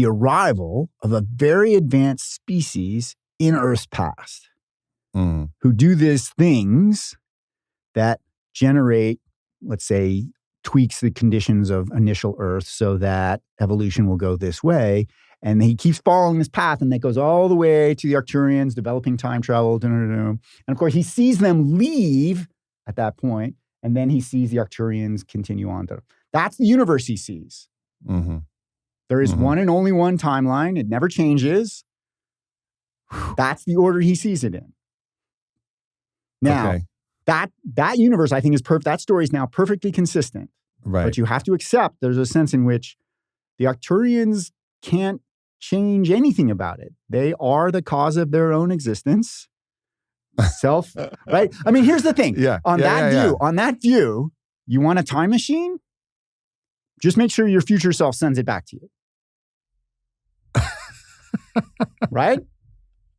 arrival of a very advanced species in Earth's past who do these things that generate, let's say, tweaks the conditions of initial Earth so that evolution will go this way. And he keeps following this path, and that goes all the way to the Arcturians, developing time travel. And of course, he sees them leave at that point, and then he sees the Arcturians continue on. That's the universe he sees. Mm-hmm. There is one and only one timeline. It never changes. That's the order he sees it in. Now, that universe, I think, is perfect. That story is now perfectly consistent. Right. But you have to accept there's a sense in which the Arcturians can't change anything about it. They are the cause of their own existence. Right? I mean, here's the thing. On that view, you want a time machine? Just make sure your future self sends it back to you. Right?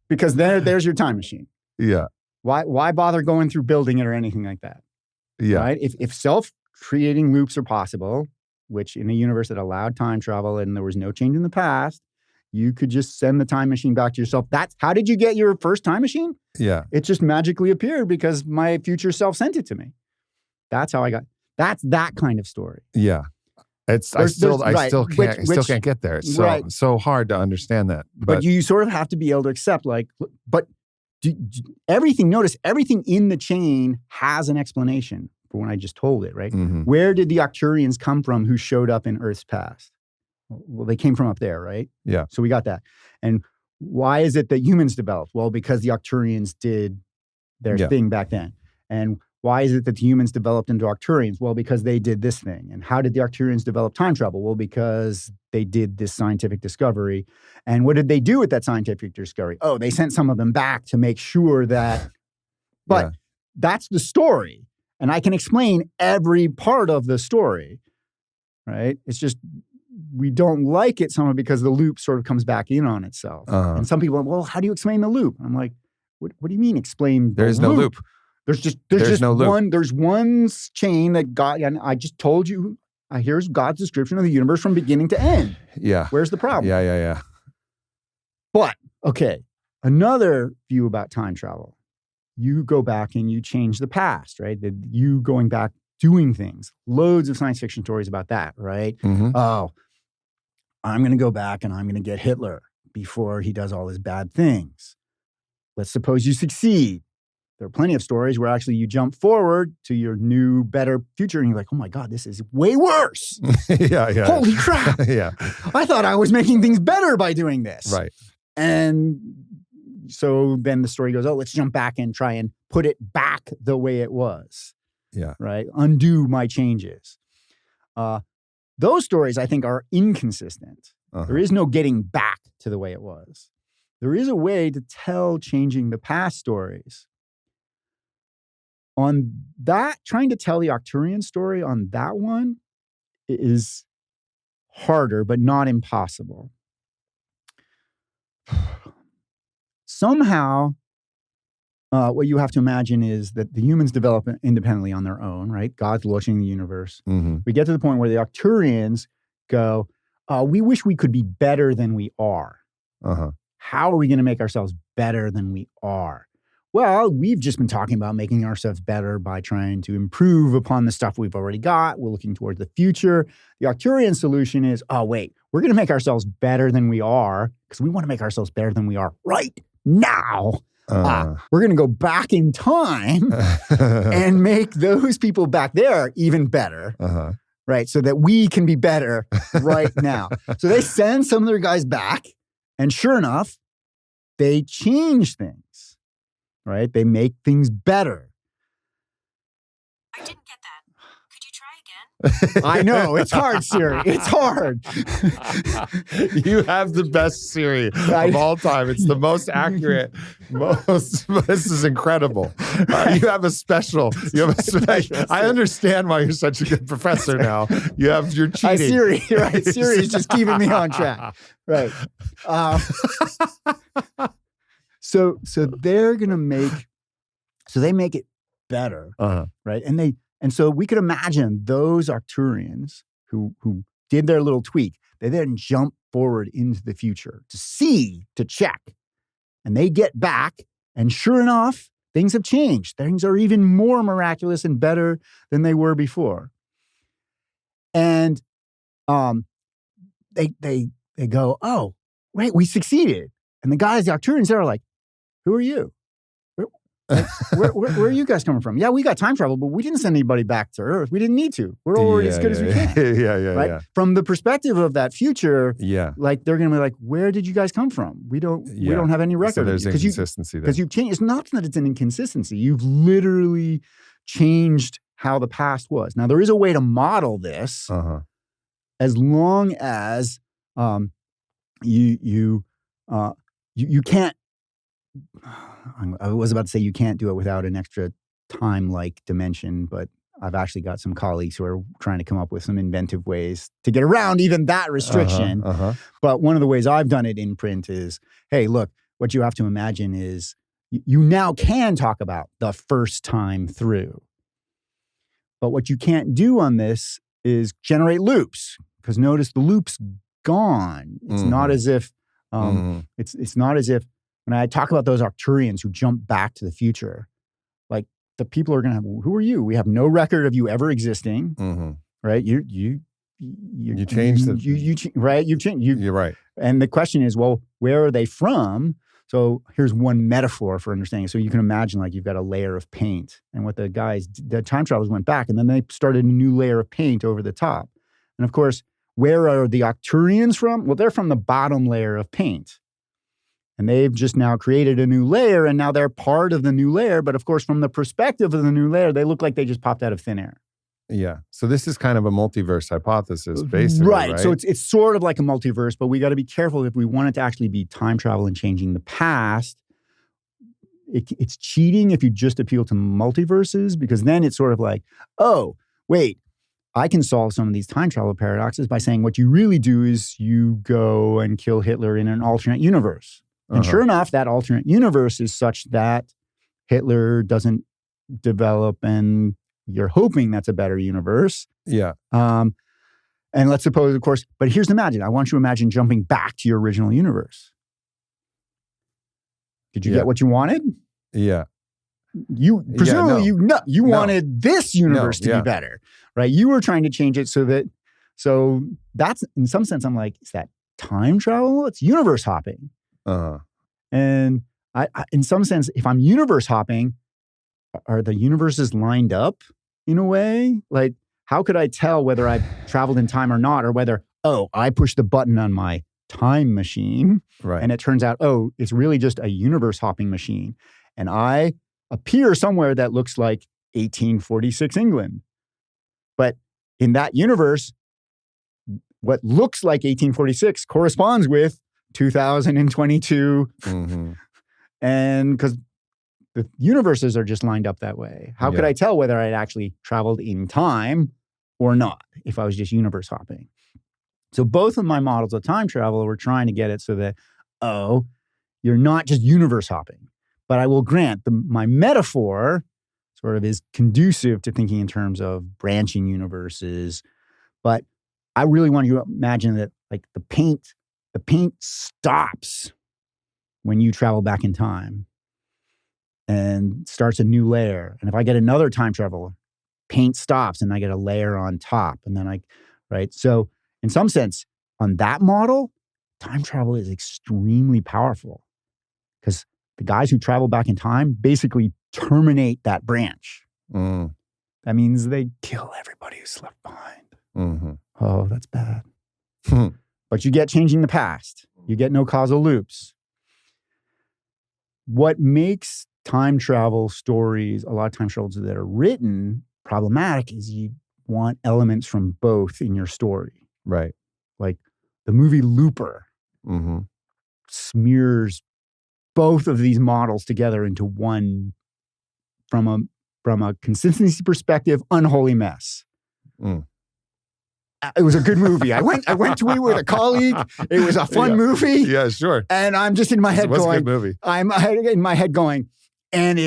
Because there's your time machine. Yeah. Why bother going through building it or anything like that? Yeah. Right? If self-creating loops are possible, which in a universe that allowed time travel and there was no change in the past, you could just send the time machine back to yourself. How did you get your first time machine? Yeah. It just magically appeared because my future self sent it to me. That's how that's that kind of story. Yeah. I still can't get there. It's so hard to understand that. But you sort of have to be able to accept, everything in the chain has an explanation for when I just told it, right? Mm-hmm. Where did the Arcturians come from who showed up in Earth's past? Well, they came from up there, right? Yeah. So we got that. And why is it that humans developed? Well, because the Arcturians did their thing back then. And why is it that the humans developed into Arcturians? Well, because they did this thing. And how did the Arcturians develop time travel? Well, because they did this scientific discovery. And what did they do with that scientific discovery? Oh, they sent some of them back to make sure that. But that's the story. And I can explain every part of the story, right? It's just we don't like it somewhat because the loop sort of comes back in on itself. And some people are, well, how do you explain the loop? I'm like, what do you mean explain the loop? There's no loop. There's just no loop. There's one chain that God, and I just told you, here's God's description of the universe from beginning to end. Yeah. Where's the problem? Yeah. But, okay, another view about time travel. You go back and you change the past, right? You going back, doing things. Loads of science fiction stories about that, right? Mm-hmm. Oh, I'm going to go back and I'm going to get Hitler before he does all his bad things. Let's suppose you succeed. There are plenty of stories where actually you jump forward to your new, better future and you're like, oh my God, this is way worse. Yeah. Holy crap. Yeah. I thought I was making things better by doing this. Right. And so then the story goes, oh, let's jump back and try and put it back the way it was. Yeah. Right? Undo my changes. Those stories, I think, are inconsistent. There is no getting back to the way it was. There is a way to tell changing the past stories. On that, trying to tell the Arcturian story on that one is harder, but not impossible. Somehow, what you have to imagine is that the humans develop independently on their own, right? God's launching the universe. Mm-hmm. We get to the point where the Arcturians go, we wish we could be better than we are. How are we going to make ourselves better than we are? Well, we've just been talking about making ourselves better by trying to improve upon the stuff we've already got. We're looking towards the future. The Arcturian solution is, we're going to make ourselves better than we are because we want to make ourselves better than we are right now. We're going to go back in time and make those people back there even better, right? So that we can be better right now. So they send some of their guys back, and sure enough, they change things. Right? They make things better. I didn't get I know, it's hard, Siri. It's hard. You have the best Siri of all time. It's the most accurate. This is incredible. You have a special. I understand why you're such a good professor now. You're cheating. Siri, you're right. Siri is just keeping me on track. Right. So they're going to make it better, right? And so we could imagine those Arcturians who did their little tweak, they then jump forward into the future to check. And they get back, and sure enough, things have changed. Things are even more miraculous and better than they were before. And they go, oh, wait, we succeeded. And the guys, the Arcturians, they're like, who are you? Where are you guys coming from? Yeah, we got time travel, but we didn't send anybody back to Earth. We didn't need to. We're already as good as we can. Right? Yeah. From the perspective of that future, yeah, like they're going to be like, where did you guys come from? We don't have any record. So there's inconsistency there. Because you've changed. It's not that it's an inconsistency. You've literally changed how the past was. Now, there is a way to model this as long as you can't. I was about to say you can't do it without an extra time-like dimension, but I've actually got some colleagues who are trying to come up with some inventive ways to get around even that restriction. But one of the ways I've done it in print is, hey, look, what you have to imagine is you now can talk about the first time through. But what you can't do on this is generate loops, because notice the loop's gone. It's not as if it's not as if when I talk about those Arcturians who jump back to the future, like the people are going to have, who are you? We have no record of you ever existing, right? You changed right? You changed. You're right. And the question is, well, where are they from? So here's one metaphor for understanding. So you can imagine like you've got a layer of paint, and what the time travelers went back, and then they started a new layer of paint over the top. And of course, where are the Arcturians from? Well, they're from the bottom layer of paint. And they've just now created a new layer, and now they're part of the new layer. But of course, from the perspective of the new layer, they look like they just popped out of thin air. Yeah. So this is kind of a multiverse hypothesis, basically. Right. So it's sort of like a multiverse, but we got to be careful if we want it to actually be time travel and changing the past. It's cheating if you just appeal to multiverses, because then it's sort of like, oh, wait, I can solve some of these time travel paradoxes by saying what you really do is you go and kill Hitler in an alternate universe. And sure enough, that alternate universe is such that Hitler doesn't develop, and you're hoping that's a better universe. Yeah. And let's suppose, of course, but here's the magic. I want you to imagine jumping back to your original universe. Did you get what you wanted? Yeah. You wanted this universe to be better, right? You were trying to change it so that's, in some sense, I'm like, is that time travel? It's universe hopping. And I, in some sense, if I'm universe hopping, are the universes lined up in a way? Like, how could I tell whether I've traveled in time or not, or whether, I pushed the button on my time machine, right, and it turns out, it's really just a universe hopping machine, and I appear somewhere that looks like 1846 England. But in that universe, what looks like 1846 corresponds with 2022. And because the universes are just lined up that way. How could I tell whether I'd actually traveled in time or not if I was just universe hopping? So both of my models of time travel were trying to get it so that, you're not just universe hopping. But I will grant my metaphor sort of is conducive to thinking in terms of branching universes. But I really want you to imagine that like the paint stops when you travel back in time and starts a new layer. And if I get another time travel, paint stops and I get a layer on top. And then right? So in some sense, on that model, time travel is extremely powerful because the guys who travel back in time basically terminate that branch. That means they kill everybody who's left behind. Oh, that's bad. But you get changing the past. You get no causal loops. What makes time travel stories, a lot of time travels that are written, problematic is want elements from both in your story. Right. Like the movie Looper Mm-hmm. smears both of these models together into one, from a consistency perspective, unholy mess. Mm. It was a good movie. I went to it with a colleague. It was a fun movie. Yeah, sure. And I'm just in my head It was going, a good movie. I'm in my head going, and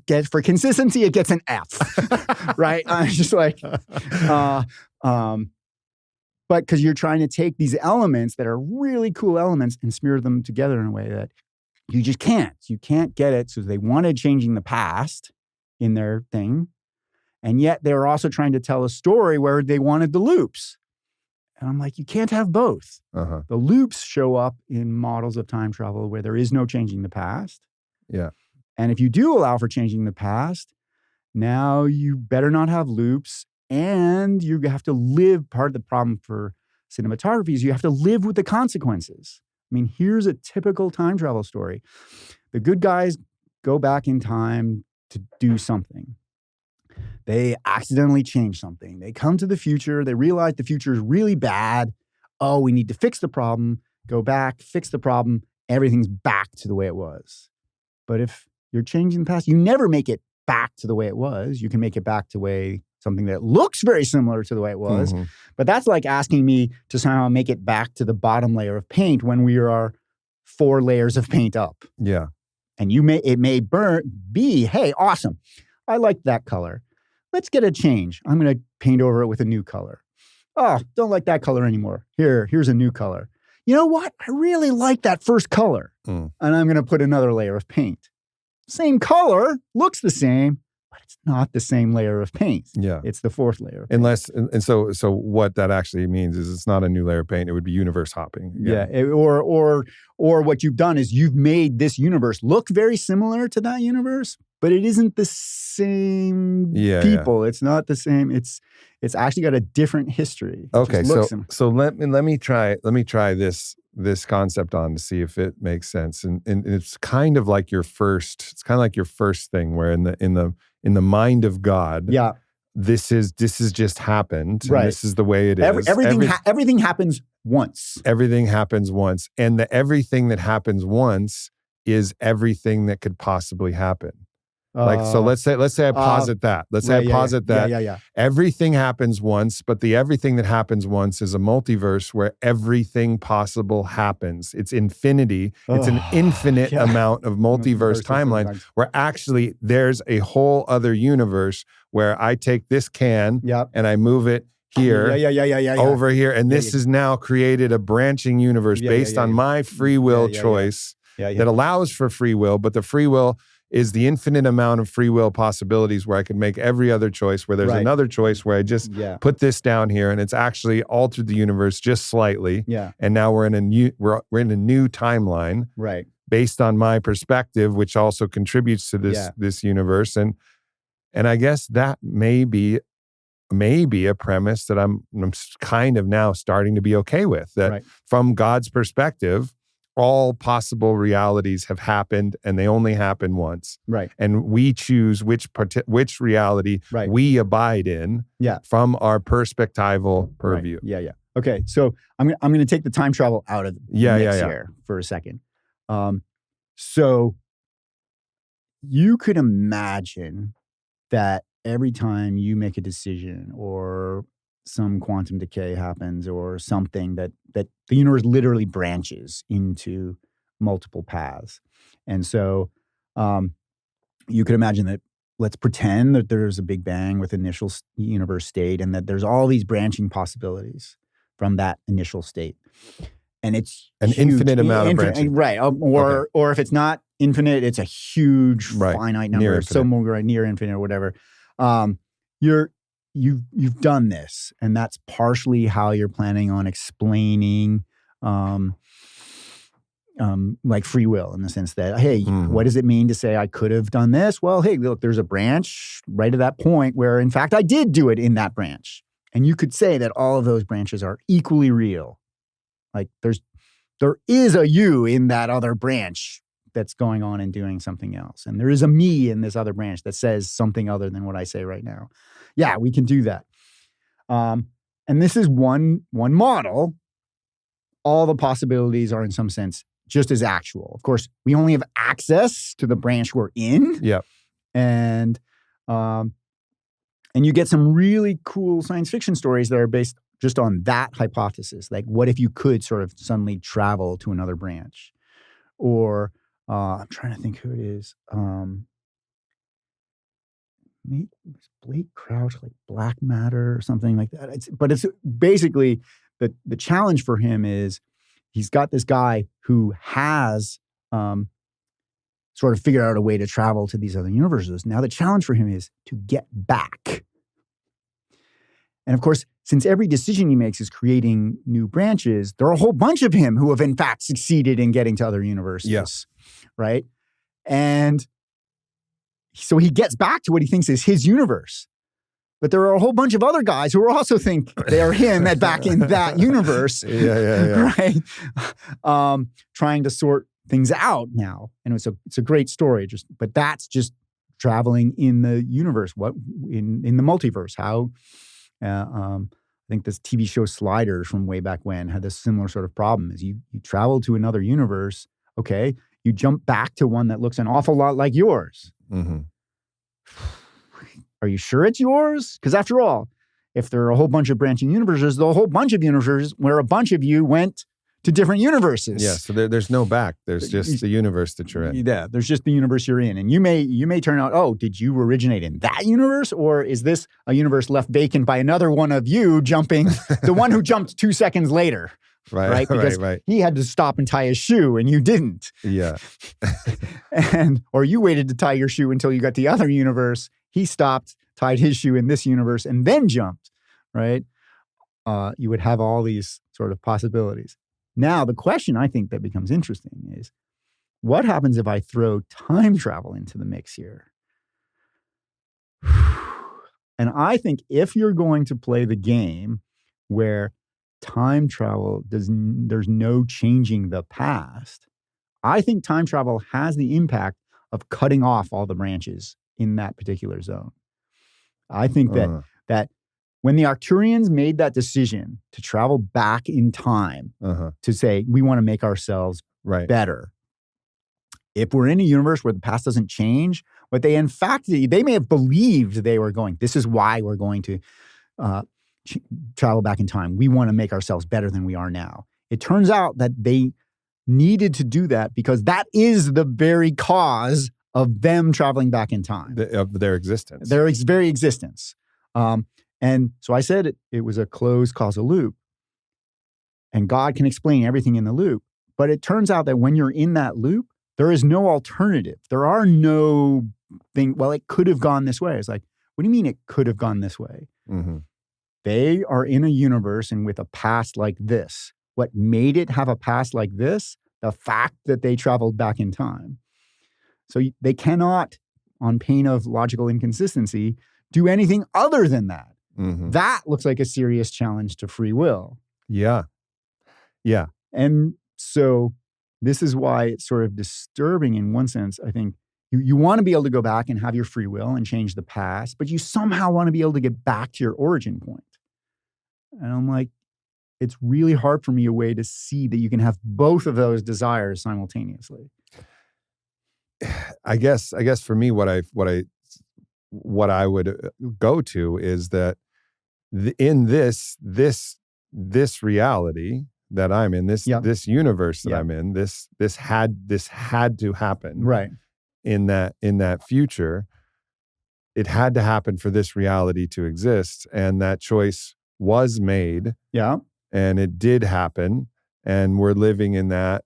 gets for consistency, it gets an F, right? I'm just like, but because you're trying to take these elements that are really cool elements and smear them together in a way that you just can't. You can't get it. So they wanted changing the past in their thing. And yet they were also trying to tell a story where they wanted the loops. And I'm like, you can't have both. Uh-huh. The loops show up in models of time travel where there is no changing the past. Yeah. And if you do allow for changing the past, now you better not have loops. And you have to live, part of the problem for cinematography is you have to live with the consequences. I mean, here's a typical time travel story. The good guys go back in time to do something. They accidentally change something. They come to the future. They realize the future is really bad. Oh, we need to fix the problem. Go back, fix the problem. Everything's back to the way it was. But if you're changing the past, you never make it back to the way it was. You can make it back to something that looks very similar to the way it was. Mm-hmm. But that's like asking me to somehow make it back to the bottom layer of paint when we are 4 layers of paint up. Yeah. And it may be, hey, awesome. I like that color. Let's get a change. I'm going to paint over it with a new color. Oh, don't like that color anymore. Here's a new color. You know what? I really like that first color. And I'm going to put another layer of paint. Same color, looks the same, but it's not the same layer of paint. Yeah. It's the 4th layer of paint. So what that actually means is it's not a new layer of paint. It would be universe hopping. Again. Yeah. Or what you've done is you've made this universe look very similar to that universe, but it isn't the same people. Yeah. It's not the same. It's actually got a different history. Okay. So let me try this concept on to see if it makes sense. And it's kind of like your first thing where in the mind of God, yeah, this is just happened. Right. And this is the way it is. Everything happens once. Everything happens once. And the everything that happens once is everything that could possibly happen. So let's say I posit that. Let's say I posit that. Yeah. Everything happens once, but the everything that happens once is a multiverse where everything possible happens. It's infinity. It's an infinite amount of multiverse timeline where actually there's a whole other universe where I take this can and I move it here, over here. And this has now created a branching universe based on my free will choice that allows for free will, but the free will is the infinite amount of free will possibilities where I can make every other choice, where there's another choice where I just put this down here and it's actually altered the universe just slightly. Yeah. And now we're in a new timeline. Right. Based on my perspective, which also contributes to this universe. And I guess that may be a premise that I'm kind of now starting to be okay with. That from God's perspective, all possible realities have happened and they only happen once. Right. And we choose which reality we abide in from our perspectival purview. Right. Yeah. Okay. So I'm going to take the time travel out of the mix here for a second. So you could imagine that every time you make a decision or some quantum decay happens or something that the universe literally branches into multiple paths. And so you could imagine that, let's pretend that there's a Big Bang with initial universe state and that there's all these branching possibilities from that initial state. And it's an infinite amount of branching. Right. Or if it's not infinite, it's a huge finite number, somewhere near infinite or whatever. You've done this, and that's partially how you're planning on explaining like free will, in the sense that, hey, what does it mean to say I could have done this? Well, hey, look, there's a branch right at that point where, in fact, I did do it in that branch. And you could say that all of those branches are equally real. Like there is a you in that other branch that's going on and doing something else. And there is a me in this other branch that says something other than what I say right now. Yeah, we can do that. And this is one model. All the possibilities are in some sense just as actual. Of course, we only have access to the branch we're in. Yeah. And you get some really cool science fiction stories that are based just on that hypothesis. Like, what if you could sort of suddenly travel to another branch? Or I'm trying to think who it is. Maybe Blake Crouch, like Black Matter or something like that. It's basically the challenge for him is he's got this guy who has sort of figured out a way to travel to these other universes. Now the challenge for him is to get back. And of course, since every decision he makes is creating new branches, there are a whole bunch of him who have in fact succeeded in getting to other universes. Yes. Right? And so he gets back to what he thinks is his universe. But there are a whole bunch of other guys who also think they are him and back in that universe. Yeah. Right? Trying to sort things out now. And it's a great story. But that's just traveling in the universe. What in the multiverse? How I think this TV show Sliders from way back when had this similar sort of problem. Is you travel to another universe, okay, you jump back to one that looks an awful lot like yours. Mm-hmm. Are you sure it's yours? Because after all, if there are a whole bunch of branching universes, there are a whole bunch of universes where a bunch of you went to different universes. Yeah, so there's no back. There's just the universe that you're in. Yeah, there's just the universe you're in. And you may turn out, oh, did you originate in that universe? Or is this a universe left vacant by another one of you jumping, the one who jumped 2 seconds later? Right? Because he had to stop and tie his shoe and you didn't. Yeah. Or you waited to tie your shoe until you got the other universe. He stopped, tied his shoe in this universe, and then jumped, right? You would have all these sort of possibilities. Now, the question I think that becomes interesting is, what happens if I throw time travel into the mix here? And I think if you're going to play the game where time travel there's no changing the past, I think time travel has the impact of cutting off all the branches in that particular zone. I think that when the Arcturians made that decision to travel back in time to say, we want to make ourselves better. If we're in a universe where the past doesn't change, but they may have believed they were going, this is why we're going to travel back in time. We want to make ourselves better than we are now. It turns out that they needed to do that because that is the very cause of them traveling back in time. Of their existence. Their very existence. And so I said it was a closed causal loop. And God can explain everything in the loop. But it turns out that when you're in that loop, there is no alternative. There are no thing, well, it could have gone this way. It's like, what do you mean it could have gone this way? Mm-hmm. They are in a universe and with a past like this. What made it have a past like this? The fact that they traveled back in time. So they cannot, on pain of logical inconsistency, do anything other than that. Mm-hmm. That looks like a serious challenge to free will. Yeah. And so this is why it's sort of disturbing in one sense. I think you want to be able to go back and have your free will and change the past, but you somehow want to be able to get back to your origin point. And I'm like, it's really hard for me a way to see that you can have both of those desires simultaneously. I guess for me, what I would go to is that in this reality that I'm in, this universe that I'm in, this had to happen, right? In that future, it had to happen for this reality to exist, and that choice was made, and it did happen, and we're living in that,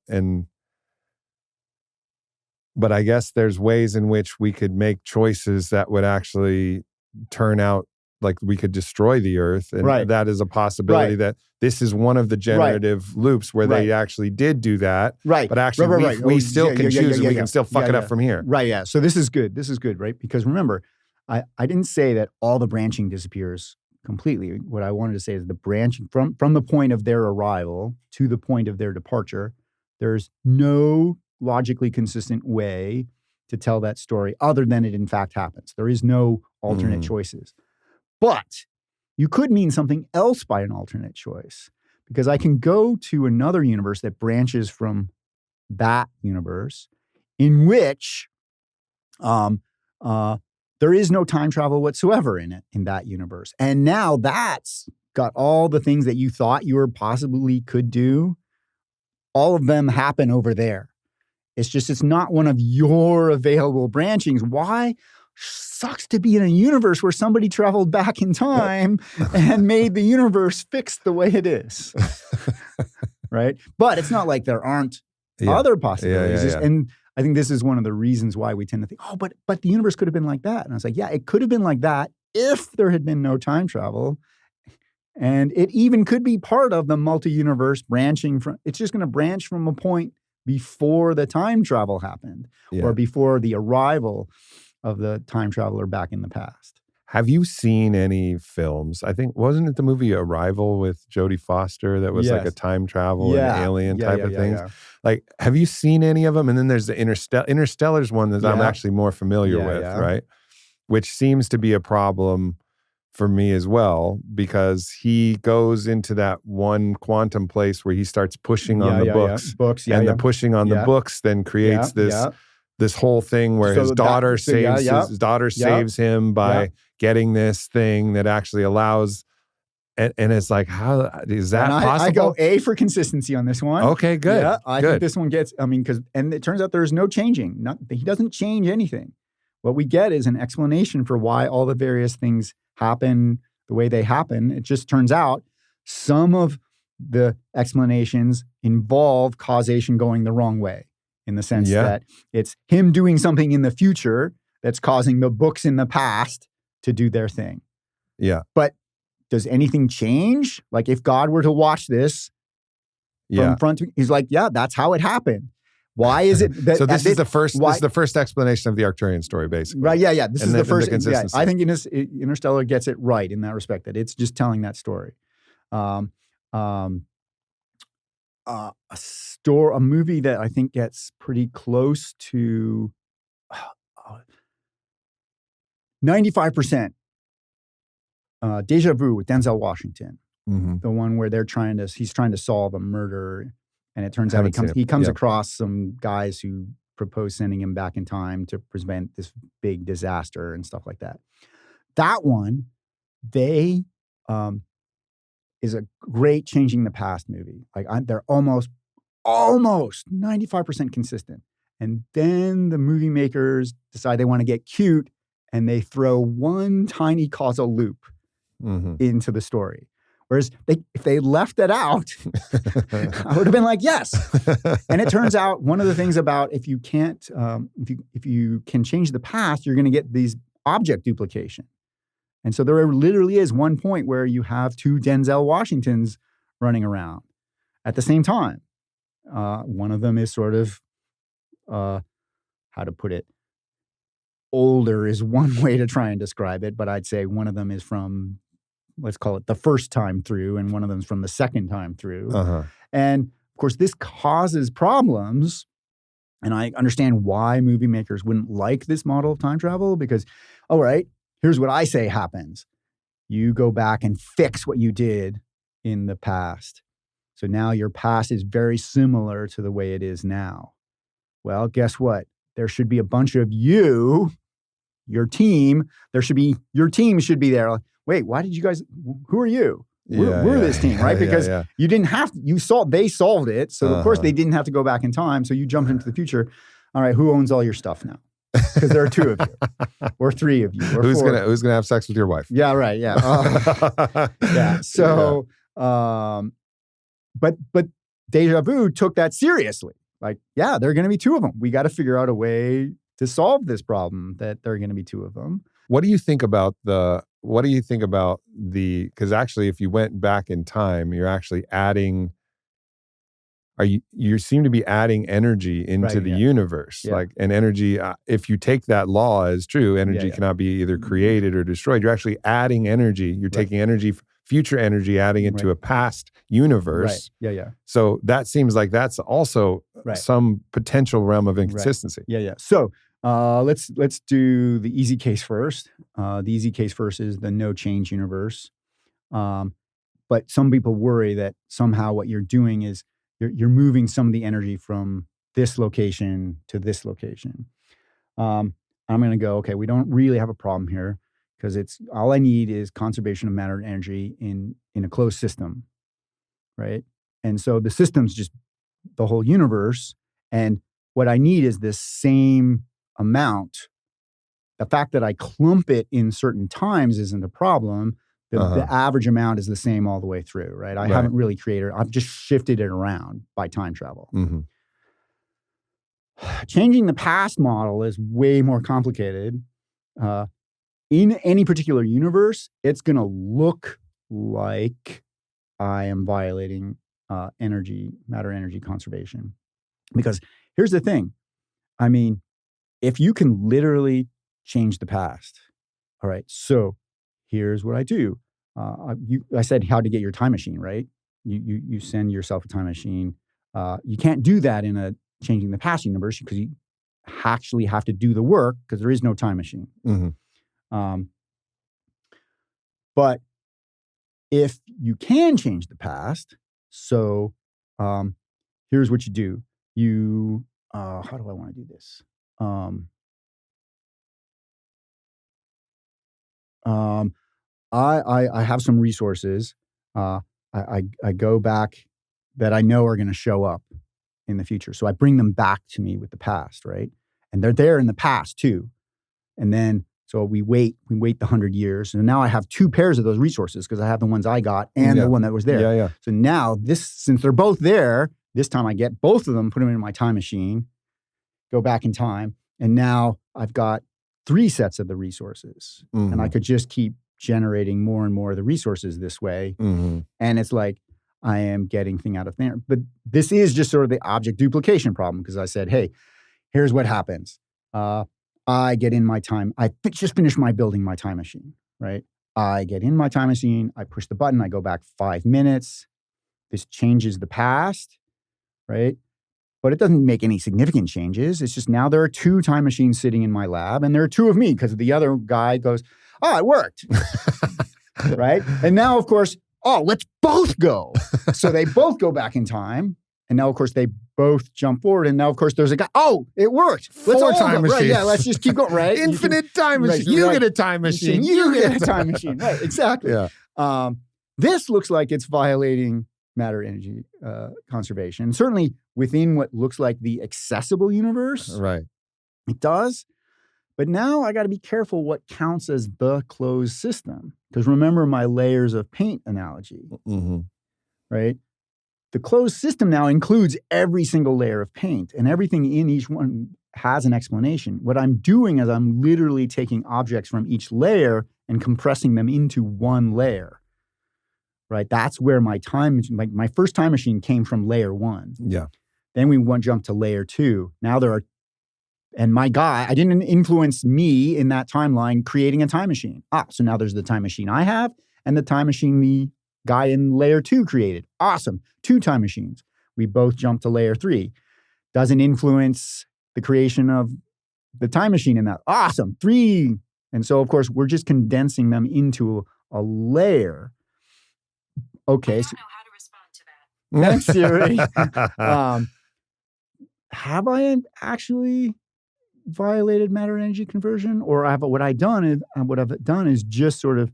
but I guess there's ways in which we could make choices that would actually turn out like we could destroy the earth. And that is a possibility that this is one of the generative loops where they actually did do that. Right. But actually we still can choose and we can still fuck it up from here. Right, yeah. So this is good. This is good, right? Because remember, I didn't say that all the branching disappears completely. What I wanted to say is the branching from the point of their arrival to the point of their departure, there's no logically consistent way to tell that story other than it in fact happens. There is no alternate choices. But you could mean something else by an alternate choice, because I can go to another universe that branches from that universe in which there is no time travel whatsoever in that universe. And now that's got all the things that you thought you were possibly could do. All of them happen over there. It's not one of your available branchings. Why? Sucks to be in a universe where somebody traveled back in time and made the universe fixed the way it is. Right? But it's not like there aren't other possibilities. And I think this is one of the reasons why we tend to think, oh, but the universe could have been like that. And I was like, yeah, it could have been like that if there had been no time travel. And it even could be part of the multi-universe branching from, it's just going to branch from a point before the time travel happened or before the arrival of the time traveler back in the past. Have you seen any films? I think, wasn't it the movie Arrival with Jodie Foster that was like a time travel and alien type of things? Yeah. Like, have you seen any of them? And then there's the Interstellar's one that I'm actually more familiar with, right? Which seems to be a problem for me as well, because he goes into that one quantum place where he starts pushing on the books. The pushing on the books then creates this whole thing where his daughter saves him by getting this thing that actually allows, and it's like, how is that possible? I go A for consistency on this one. Okay, good. Yeah, I think this one gets, and it turns out there's no changing. He doesn't change anything. What we get is an explanation for why all the various things happen the way they happen. It just turns out some of the explanations involve causation going the wrong way, in the sense that it's him doing something in the future that's causing the books in the past to do their thing. Yeah. But does anything change? Like, if God were to watch this from front to, he's like, yeah, that's how it happened. Why is it that? So this is the first. This is the first explanation of the Arcturian story, basically. Right? Yeah. This is the first. I think Interstellar gets it right in that respect. That it's just telling that story. A movie that I think gets pretty close to 95%. Deja Vu with Denzel Washington, the one where he's trying to solve a murder. And it turns out he comes across some guys who propose sending him back in time to prevent this big disaster and stuff like that. That one, is a great changing the past movie. Like, they're almost 95% consistent. And then the movie makers decide they want to get cute, and they throw one tiny causal loop into the story. Whereas if they left it out, I would have been like, yes. And it turns out one of the things about if you can change the past, you're going to get these object duplication. And so there literally is one point where you have two Denzel Washingtons running around at the same time. One of them is sort of, how to put it, older is one way to try and describe it, but I'd say one of them is from, let's call it the first time through, and one of them's from the second time through. And of course, this causes problems. And I understand why movie makers wouldn't like this model of time travel, because, all right, here's what I say happens. You go back and fix what you did in the past. So now your past is very similar to the way it is now. Well, guess what? There should be a bunch of your team. Your team should be there. Wait, why did you guys, who are you? We're this team, right? Because you didn't have to, they solved it. So of course they didn't have to go back in time. So you jumped into the future. All right, who owns all your stuff now? Because there are two of you, or three of you, or who's four. gonna have sex with your wife? Yeah, right. Yeah, yeah. So, but Deja Vu took that seriously. Like, yeah, there are going to be two of them. We got to figure out a way to solve this problem. That there are going to be two of them. What do you think about because actually, if you went back in time, you're actually adding. You seem to be adding energy into the universe, like an energy. If you take that law as true, energy cannot be either created or destroyed. You're actually adding energy. You're taking energy, future energy, adding it to a past universe. Right. Yeah. So that seems like that's also some potential realm of inconsistency. Right. Yeah. So let's do the easy case first. The easy case first is the no change universe. But some people worry that somehow what you're doing is you're moving some of the energy from this location to this location. I'm going to go, okay, we don't really have a problem here because it's all I need is conservation of matter and energy in a closed system, right? And so the system's just the whole universe. And what I need is this same amount. The fact that I clump it in certain times isn't a problem. The average amount is the same all the way through, right? I haven't really created, I've just shifted it around by time travel. Mm-hmm. Changing the past model is way more complicated. In any particular universe, it's going to look like I am violating matter energy conservation. Because here's the thing. I mean, if you can literally change the past, all right, so here's what I do. I said how to get your time machine, right? You send yourself a time machine. You can't do that in a changing the past universe because you actually have to do the work because there is no time machine. Mm-hmm. But if you can change the past, so here's what you do. You, how do I want to do this? I have some resources. I go back that I know are going to show up in the future. So I bring them back to me with the past, right? And they're there in the past too. And then, so we wait the 100 years. And now I have two pairs of those resources because I have the ones I got and the one that was there. Yeah. So now since they're both there, this time I get both of them, put them in my time machine, go back in time. And now I've got 3 sets of the resources. Mm-hmm. And I could just keep generating more and more of the resources this way. Mm-hmm. And it's like, I am getting thing out of thin air. But this is just sort of the object duplication problem because I said, hey, here's what happens. I get in my time. I just finished building my time machine, right? I get in my time machine. I push the button. I go back 5 minutes. This changes the past, right? But it doesn't make any significant changes. It's just now there are 2 time machines sitting in my lab and there are 2 of me because the other guy goes, oh, it worked, right? And now, of course, let's both go. So they both go back in time. And now, of course, they both jump forward. And now, of course, there's a guy. Oh, it worked. Let's 4 time machines. Right, yeah, let's just keep going, right? Infinite time machine. You get a time machine. You get a time machine. Right, exactly. Yeah. This looks like it's violating matter energy conservation. Certainly within what looks like the accessible universe. Right. It does. But now I got to be careful what counts as the closed system. Because remember my layers of paint analogy, right? The closed system now includes every single layer of paint and everything in each one has an explanation. What I'm doing is I'm literally taking objects from each layer and compressing them into one layer, right? That's where my first time machine came from layer 1. Yeah. Then we jump to layer 2. Now and my guy, I didn't influence me in that timeline creating a time machine. So now there's the time machine I have and the time machine the guy in layer 2 created. Awesome. 2 time machines. We both jump to layer 3. Doesn't influence the creation of the time machine in that. Awesome. 3. And so, of course, we're just condensing them into a layer. Okay. I don't know how to respond to that. Thanks, Siri. Have I actually violated matter energy conversion? Or what I've done is just sort of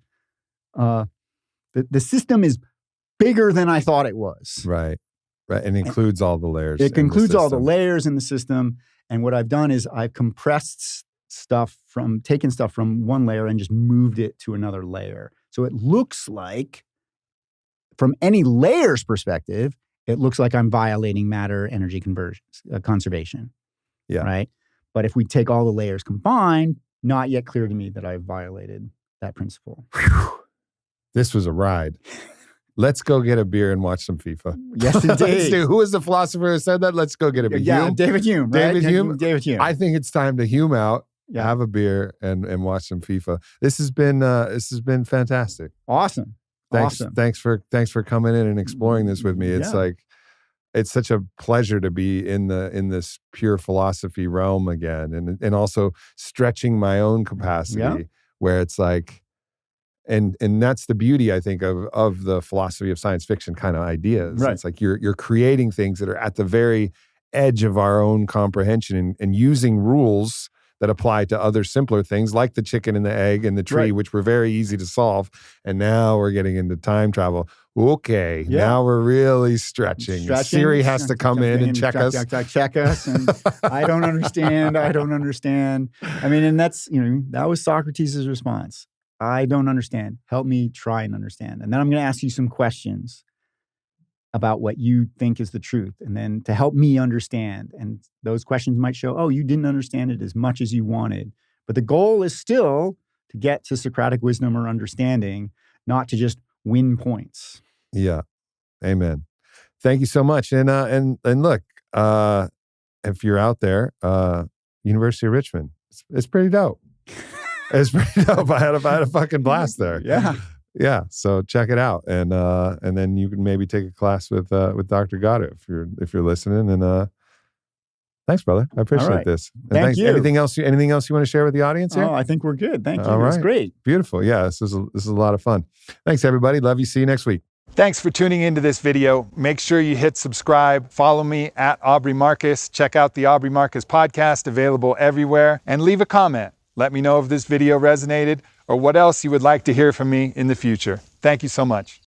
the system is bigger than I thought it was. Right. And includes all the layers. It includes all the layers in the system. And what I've done is I've compressed taken stuff from one layer and just moved it to another layer. So it looks like, from any layer's perspective, it looks like I'm violating matter energy conservation. Yeah. Right. But if we take all the layers combined, not yet clear to me that I've violated that principle. Whew. This was a ride. Let's go get a beer and watch some FIFA. Yes, indeed. Who was the philosopher who said that? Let's go get a beer. Yeah, Hume? David Hume. Right? David Hume. David Hume. I think it's time to Hume out, have a beer, and watch some FIFA. This has been fantastic. Awesome. Thanks for coming in and exploring this with me. It's it's such a pleasure to be in this pure philosophy realm again, and also stretching my own capacity where it's like, And that's the beauty, I think, of the philosophy of science fiction kind of ideas. Right. It's like you're creating things that are at the very edge of our own comprehension and using rules that apply to other simpler things like the chicken and the egg and the tree, Right. which were very easy to solve. And now we're getting into time travel. Okay, now we're really stretching. Siri has to come in and check us. Check us. And I don't understand. I don't understand. I mean, and that's, that was Socrates' response. I don't understand. Help me try and understand. And then I'm going to ask you some questions about what you think is the truth, and then to help me understand. And those questions might show, oh, you didn't understand it as much as you wanted. But the goal is still to get to Socratic wisdom or understanding, not to just win points. Yeah. Amen. Thank you so much. And look, if you're out there, University of Richmond, it's pretty dope. It's pretty dope. I had a fucking blast there. Yeah. Yeah. So check it out. And then you can maybe take a class with Dr. Goddu if you're listening. And thanks, brother. I appreciate this. And Thank you. Anything else you want to share with the audience here? Oh, I think we're good. Thank you. All It was right. great. Beautiful. Yeah. This is a lot of fun. Thanks, everybody. Love you. See you next week. Thanks for tuning into this video. Make sure you hit subscribe. Follow me at Aubrey Marcus. Check out the Aubrey Marcus podcast, available everywhere. And leave a comment. Let me know if this video resonated or what else you would like to hear from me in the future. Thank you so much.